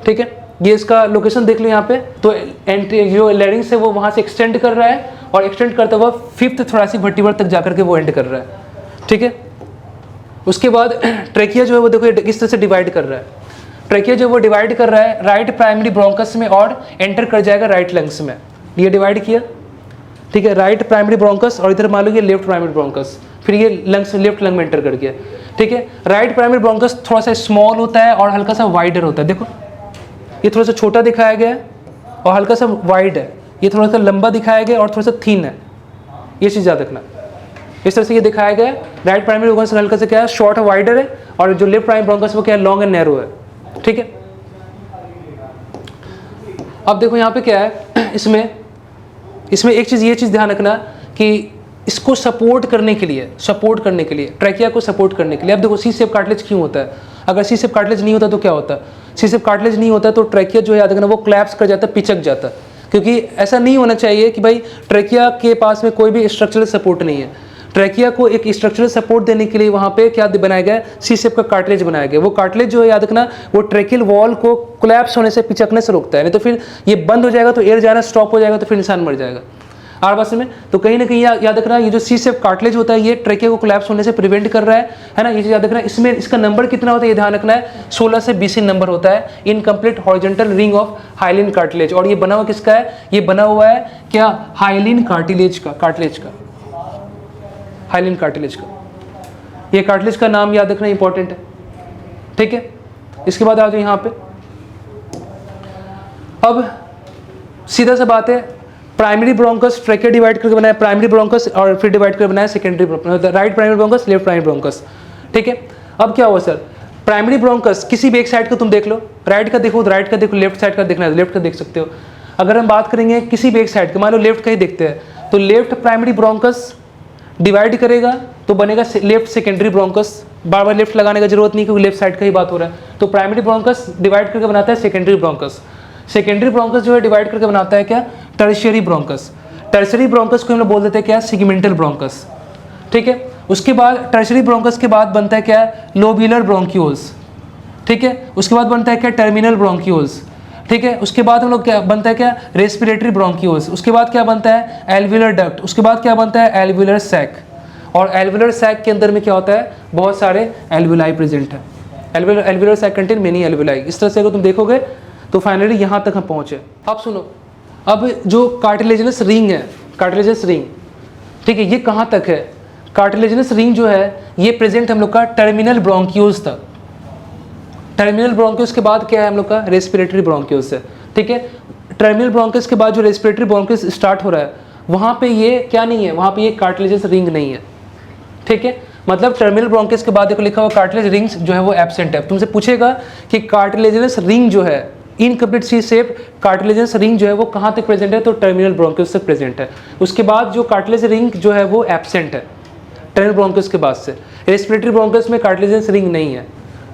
ठीक है। ये इसका लोकेशन देख लो यहाँ पे, तो एंट्री जो लैरिंग्स है वो वहाँ से एक्सटेंड कर रहा है, और एक्सटेंड करता हुआ 5th थोरेसिक वर्टिब्रा तक जाकर के वो एंड कर रहा है, ठीक है। उसके बाद ट्रेकिया जो है वो देखो इस तरह से डिवाइड कर रहा है। ट्रेकिया जो वो डिवाइड कर रहा है राइट प्राइमरी ब्रोंकस में और एंटर कर जाएगा राइट लंग्स में, ये डिवाइड किया, ठीक है, राइट प्राइमरी ब्रोंकस, और इधर मान लो ये लेफ्ट प्राइमरी ब्रोंकस, फिर ये लंग्स लेफ्ट लंग में एंटर कर गया, ठीक है। राइट प्राइमरी ब्रोंकस थोड़ा सा स्मॉल होता है और हल्का सा वाइडर होता है, देखो ये थोड़ा सा छोटा दिखाया गया है और हल्का सा वाइड है, ये थोड़ा सा लंबा दिखाया गया और थोड़ा सा थीन है, ये चीज़ याद रखना, इस तरह से ये दिखाया गया है। राइट प्राइमरी ब्रोंकस हल्का से क्या है, शॉर्ट है, वाइडर है, और जो लेफ्ट प्राइमरी ब्रोंकस वो क्या है, लॉन्ग एंड नैरो है। ठीक है, अब देखो यहाँ पे क्या है, इसमें एक चीज़, ये चीज़ ध्यान रखना कि इसको सपोर्ट करने के लिए ट्रैकिया को सपोर्ट करने के लिए, अब देखो सी शेप कार्टिलेज क्यों होता है, अगर सी शेप कार्टिलेज नहीं होता तो क्या होता है, सी शेप कार्टिलेज नहीं होता तो ट्रैकिया जो है याद रखना वो क्लैप्स कर जाता है, पिचक जाता है, क्योंकि ऐसा नहीं होना चाहिए कि भाई ट्रैकिया के पास में कोई भी स्ट्रक्चरल सपोर्ट नहीं है। ट्रैकिया को एक स्ट्रक्चरल सपोर्ट देने के लिए वहाँ पे क्या बनाया गया है, सी शेप का कार्टिलेज बनाया गया। वो कार्टिलेज जो है याद रखना वो ट्रैकियल वॉल को कोलैप्स होने से, पिचकने से रोकता है, नहीं तो फिर ये बंद हो जाएगा तो एयर जाना स्टॉप हो जाएगा तो फिर इंसान मर जाएगा। आर बात में तो कहीं ना कहीं याद रखना ये जो सी शेप कार्टिलेज होता है ये ट्रैकिया को कोलैप्स होने से प्रिवेंट कर रहा है ना, ये चीज याद रखना। इसमें इसका नंबर कितना होता है ये ध्यान रखना है, 16 से 20 नंबर होता है, incomplete horizontal ring of hyaline cartilage. और ये बना हुआ किसका है, ये बना हुआ है क्या, हाइलिन कार्टिलेज का, हाइलिन कार्टिलेज का। ये कार्टिलेज का नाम याद रखना इंपॉर्टेंट है। ठीक है, इसके बाद आ जाओ यहाँ पे, अब सीधा सा बात है, प्राइमरी ब्रोंकस ट्रैकिया डिवाइड करके बनाया प्राइमरी ब्रोंकस, और फिर डिवाइड करके बनाया secondary, right primary bronchus, left primary bronchus. ठीक है, अब क्या हुआ सर, प्राइमरी ब्रोंकस किसी भी एक साइड को तुम देख लो, राइट का देखो तो राइट का देखो, लेफ्ट साइड का देखना है लेफ्ट का देख सकते हो। अगर हम बात करेंगे किसी भी एक साइड का, मान लो लेफ्ट का ही देखते हैं, तो लेफ्ट प्राइमरी ब्रोंकस डिवाइड करेगा तो बनेगा लेफ्ट सेकेंडरी ब्रोंकस। बार बार लेफ्ट लगाने का जरूरत नहीं क्योंकि लेफ्ट साइड का ही बात हो रहा है। तो प्राइमरी ब्रोंकस डिवाइड करके बनाता है सेकेंडरी ब्रोंकस। सेकेंडरी ब्रोंकस जो है डिवाइड करके बनाता है क्या, टर्शियरी ब्रोंकस। टर्शियरी ब्रोंकस को हम लोग बोल देते हैं क्या, सिगमेंटल ब्रोंकस। ठीक है, उसके बाद टर्शियरी ब्रोंकस के बाद बनता है क्या, लोब्यूलर ब्रोंक्यूल्स। ठीक है, उसके बाद बनता है क्या, टर्मिनल ब्रोंक्यूल्स। ठीक है, उसके बाद हम लोग क्या बनता है क्या, रेस्पिरेटरी ब्रोंक्यूल्स। उसके बाद क्या बनता है, एल्वियुलर डक्ट। उसके बाद क्या बनता है, एल्वियुलर सैक। और एल्वियुलर सैक के अंदर में क्या होता है, बहुत सारे एल्वियुलाई प्रेजेंट है। एल्वियुलर सैक कंटेन मेनी एल्वियुलाई। इस तरह से अगर तुम देखोगे तो फाइनली यहाँ तक हम पहुँचे। अब सुनो, अब जो कार्टिलेजिनस रिंग है, कार्टिलेजिनस रिंग, ठीक है, ये कहाँ तक है, कार्टिलेजिनस रिंग जो है ये प्रेजेंट हम लोग का टर्मिनल ब्रोंक्यूल्स तक। टर्मिनल ब्रोंक्यूल्स के बाद क्या है हम लोग का, रेस्पिरेटरी ब्रोंक्यूल्स है। ठीक है, टर्मिनल ब्रोंक्यूल्स के बाद जो रेस्पिरेटरी ब्रोंक्यूल्स स्टार्ट हो रहा है वहाँ पे ये क्या नहीं है, वहाँ पे ये कार्टिलेजिनस रिंग नहीं है। ठीक है, मतलब टर्मिनल ब्रोंक्यूल्स के बाद देखो लिखा हुआ कार्टिलेज रिंग्स जो है वो एब्सेंट है। तुमसे पूछेगा कि कार्टिलेजिनस रिंग जो है इनकम्प्लीट सी शेप कार्टिलेजिनस रिंग जो है वो कहाँ तक प्रेजेंट है, तो टर्मिनल ब्रोंक्यूल्स तक प्रेजेंट है। उसके बाद जो कार्टिलेज रिंग जो है वो एब्सेंट है टर्मिनल ब्रोंक्यूल्स के बाद से। रेस्पिरेटरी ब्रोंक्यूल्स में कार्टिलेजिनस रिंग नहीं है।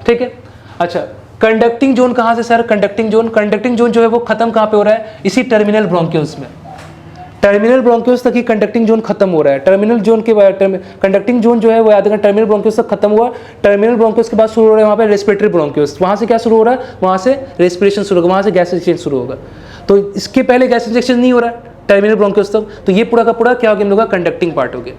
ठीक है, अच्छा, कंडक्टिंग जोन कहाँ से सर, कंडक्टिंग जोन जो है वो खत्म कहाँ पे हो रहा है, इसी टर्मिनल ब्रोंक्यूल्स में। टर्मिनल ब्रोंक्यूल्स तक ही कंडक्टिंग जोन खत्म हो रहा है। टर्मिनल जोन के बाद कंडक्टिंग जोन जो है वो याद रखना टर्मिनल ब्रोंक्यूल्स तक खत्म हुआ। टर्मिनल ब्रोंक्यूल्स के बाद शुरू हो रहा है वहाँ पे रेस्पिरेटरी ब्रोंक्यूल्स। वहाँ से क्या शुरू हो रहा है, वहाँ से रेस्पिरेशन शुरू होगा, वहाँ से गैस एक्सचेंज शुरू होगा। तो इसके पहले गैस एक्सचेंज नहीं हो रहा है टर्मिनल ब्रोंक्यूल्स तक, तो ये पूरा का पूरा क्या हो गया हम लोग का, कंडक्टिंग पार्ट हो गया।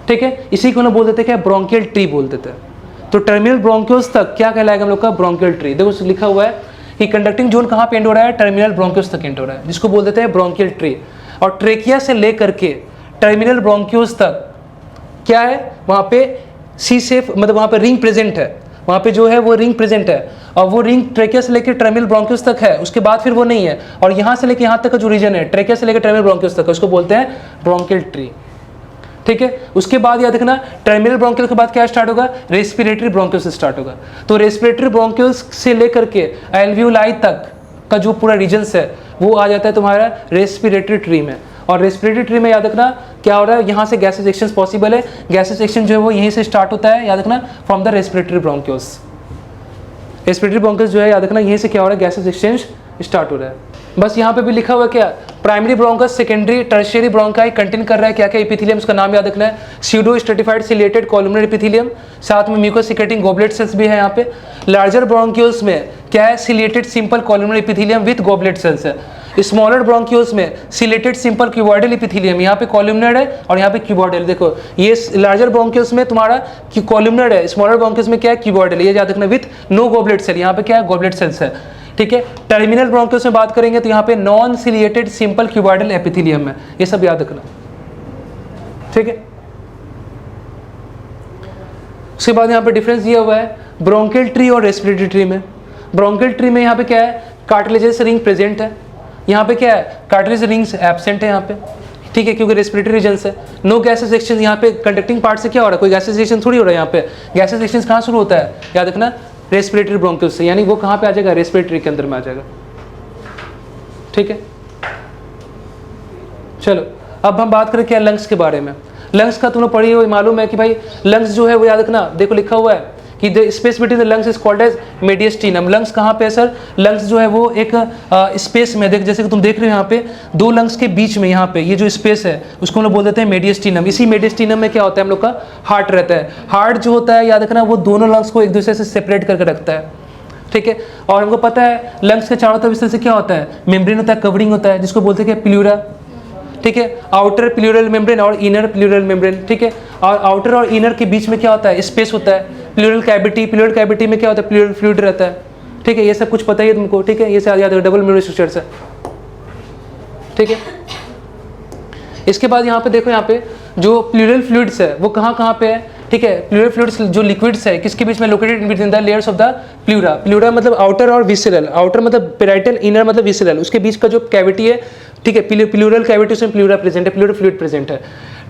ठीक है, इसी को हम बोल देते हैं क्या, ब्रोंकियल ट्री बोल देते हैं। तो टर्मिनल ब्रोंक्यूल्स तक क्या कहलाएगा हम लोग का, ब्रोंकियल ट्री। देखो लिखा हुआ है कि कंडक्टिंग जोन कहाँ पे एंड हो रहा है, टर्मिनल ब्रोंक्यूल्स तक एंड हो रहा है, जिसको बोल देते हैं ब्रोंकियल ट्री। और ट्रेकिया से लेकर के टर्मिनल ब्रोंक्यूल्स तक क्या है, वहाँ पे सी शेप, मतलब वहाँ पे रिंग प्रेजेंट है, वहाँ पे जो है वो रिंग प्रेजेंट है। और वो रिंग ट्रेकिया से लेकर टर्मिनल ब्रोंक्यूल्स तक है, उसके बाद फिर वो नहीं है। और यहाँ से लेकर यहाँ तक का जो रीजन है ट्रेकिया से लेकर टर्मिनल ब्रोंक्यूल्स तक, उसको बोलते हैं ब्रोंकियल ट्री। ठीक है, उसके बाद याद रखना टर्मिनल ब्रोंक्यूल के बाद क्या स्टार्ट होगा, रेस्पिरेटरी ब्रोंक्यूल्स स्टार्ट होगा। तो रेस्पिरेटरी ब्रोंक्यूल्स से लेकर के एल्वियोलाई तक का जो पूरा रीजन्स है वो आ जाता है तुम्हारा रेस्पिरेटरी ट्री में। और रेस्पिरेटरी ट्री में याद रखना क्या हो रहा है, यहाँ से गैसेस एक्सचेंज पॉसिबल है। गैसेस एक्सचेंज जो है वो यहीं से स्टार्ट होता है, याद रखना from the respiratory bronchioles. Respiratory bronchioles जो है याद रखना यहीं से क्या हो रहा है, गैसेस एक्सचेंज स्टार्ट हो रहा है। बस यहाँ पे भी लिखा हुआ है क्या, primary bronchus, secondary, tertiary bronchi contain कर रहा है क्या क्या एपिथेलियम, उसका नाम याद रखना है, pseudo stratified chelated columnar epithelium, साथ में म्यूकस सिक्रेटिंग गॉबलेट सेल्स भी है यहाँ पे। लार्जर ब्रोंक्यूल्स में क्या है, chelated simple columnar epithelium with goblet cells है। स्मॉलर ब्रोंक्यूल्स में सिलेटेड सिंपल क्यूबॉइडल एपिथेलियम, यहाँ पे कॉलमनर है और यहाँ पे क्यूबॉइडल। देखो ये लार्जर ब्रोंक्यूल्स में तुम्हारा कॉलमनर है, स्मॉलर ब्रोंक्यूल्स में क्या है, क्यूबॉइडल, ये याद रखना विथ नो गॉबलेट सेल, यहाँ पे क्या है, गॉबलेट सेल्स है। ठीक है, टर्मिनल ब्रोंक्यूल्स में बात करेंगे तो यहाँ पे non ciliated simple cuboidal epithelium है, ये सब याद रखना। ठीक है, उसके बाद यहाँ पे डिफरेंस दिया हुआ है ब्रोंकियल ट्री और रेस्पिरेटरी ट्री में। ब्रोंकियल ट्री में यहाँ पे क्या है, कार्टिलेजस रिंग प्रेजेंट है, यहाँ पे क्या है, कार्टिलेज रिंग्स एब्सेंट है। यहाँ पे ठीक है, क्योंकि रेस्पिरेटरी रीजन है। नो गैसेस एक्सचेंज, यहाँ पे कंडक्टिंग पार्ट से क्या हो रहा है, कोई गैसेस एक्सचेंज थोड़ी हो रहा है। यहाँ पे गैसेस एक्सचेंज कहाँ शुरू होता है, याद रखना, रेस्पिरेटरी ब्रोंकियल से, यानी वो कहाँ पे आ जाएगा, रेस्पिरेटरी के अंदर में आ जाएगा। ठीक है, चलो अब हम बात करें क्या लंग्स के बारे में। लंग्स का तुम्हें पढ़ी हो, मालूम है कि भाई लंग्स जो है वो याद रखना, देखो लिखा हुआ है कि the space between the lungs is called as mediastinum. Lungs कहाँ पे है सर, लंग्स जो है वो एक स्पेस में, देख जैसे कि तुम देख रहे हो यहाँ पे दो लंग्स के बीच में, यहाँ पे ये जो स्पेस है उसको हम लोग बोल देते हैं मेडिस्टिनम। इसी मेडिस्टिनम में क्या होता है, हम लोग का हार्ट रहता है। हार्ट जो होता है याद रखना, वो दोनों लंग्स को एक दूसरे से सेपरेट करके रखता है। ठीक है, और हमको पता है लंग्स के चारों तरफ इस तरह से क्या होता है, मेम्ब्रेन होता है, कवरिंग होता है, जिसको बोलते हैं प्लूरा। ठीक है, आउटर प्लूरल मेम्ब्रेन और इनर प्लूरल मेम्ब्रेन। ठीक है, और आउटर और इनर के बीच में क्या होता है, स्पेस होता है, प्लूरल कैविटी। प्लूरल कैविटी में क्या होता है, प्लूरल फ्लूइड रहता है। ठीक है, ये सब कुछ पता ही है तुमको। ठीक है, ये से याद है, डबल म्यूरल स्ट्रक्चर से। ठीक है, इसके बाद यहाँ पे देखो, यहाँ पे जो प्लूरल फ्लूइड्स है वो कहाँ कहाँ पे है। ठीक है, प्लूरल फ्लूइड्स जो लिक्विड्स है किसके बीच में, located in between the layers of the pleura. Pleura मतलब आउटर और विसरल, आउटर मतलब पेराइटल, इनर मतलब विसरल, उसके बीच का जो कैविटी है। ठीक है, प्लूरल कैविटी में प्लूरा प्रेजेंट है, प्लूरल फ्लूइड प्रेजेंट है।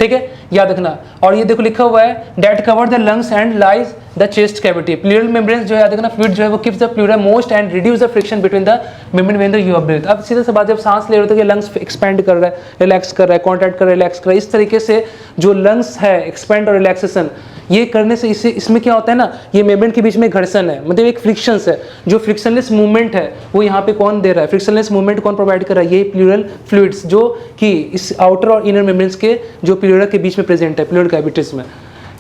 ठीक है, याद रखना। और ये देखो लिखा हुआ है that cover the lungs and lies the chest cavity. Pleural membrane जो है याद रखना, फ्लूइड जो है वो keeps the pleura moist and reduce the friction between the membrane when you have breathe. अब सीधा सा बात, जब सांस ले रहे हो तो लंग्स एक्सपेंड कर रहा है, रिलैक्स कर रहा है, कॉन्ट्रैक्ट कर रहा है, रिलैक्स कर रहा है। इस तरीके से जो लंग्स है एक्सपेंड और रिलैक्सेशन, ये करने से इसमें क्या होता है ना, ये मेम्ब्रेन के बीच में घर्षण है, मतलब एक फ्रिक्शंस है। जो फ्रिक्शनलेस मूवमेंट है वो यहाँ पे कौन दे रहा है, फ्रिक्शनलेस मूवमेंट कौन प्रोवाइड कर रहा है, ये प्लूरल फ्लूइड्स जो कि इस आउटर और इनर मेम्ब्रेन्स के जो प्लूरा के बीच में प्रेजेंट है, प्लूरल कैविटीज में।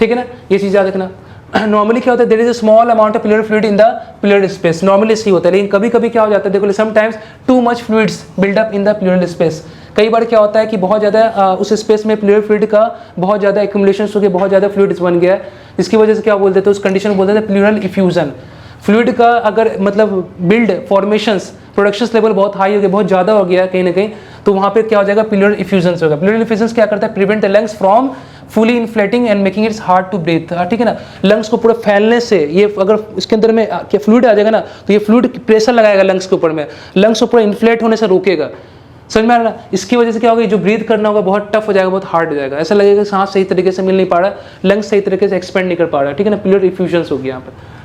ठीक है ना, ये चीज़ याद रखना। नॉर्मली क्या होता है, there is a small amount of pleural fluid in the pleural space. Normally सही होता है, लेकिन कभी कभी क्या हो जाता है, देखो sometimes too much fluids build up in the pleural space. कई बार क्या होता है कि बहुत ज़्यादा उस स्पेस में प्लूरल फ्लूइड का बहुत ज़्यादा एक्यूमुलेशन हो गया, बहुत ज़्यादा फ्लूइड्स बन गया है, इसकी वजह से क्या बोल देते हैं, उस कंडीशन को बोल देते हैं प्लूरल इफ्यूजन। फ्लूइड का अगर मतलब बिल्ड फॉर्मेशंस प्रोडक्शंस लेवल बहुत हाई हो गया, बहुत ज़्यादा हो गया कहीं ना कहीं, तो वहाँ पे क्या हो जाएगा, प्लूरल इफ्यूजन होगा। प्लूरल इफ्यूजन क्या करता है, prevent the lungs from fully inflating and making its hard to breathe. ठीक है ना, लंग्स को पूरा फैलने से, ये अगर इसके अंदर में क्या फ्लूइड आ जाएगा ना, तो ये फ्लूइड प्रेशर लगाएगा लंग्स के ऊपर में, लंग्स को पूरा इन्फ्लेट होने से रोकेगा। समझ में आ रहा है ना, इसकी वजह से क्या होगा, जो ब्रीथ करना होगा बहुत टफ हो जाएगा, बहुत हार्ड हो जाएगा, ऐसा लगेगा कि सांस सही तरीके से मिल नहीं पा रहा, लंग्स सही तरीके से एक्सपेंड नहीं कर पा रहा। ठीक है ना, प्लूरल इफ्यूजन हो गया यहाँ पर।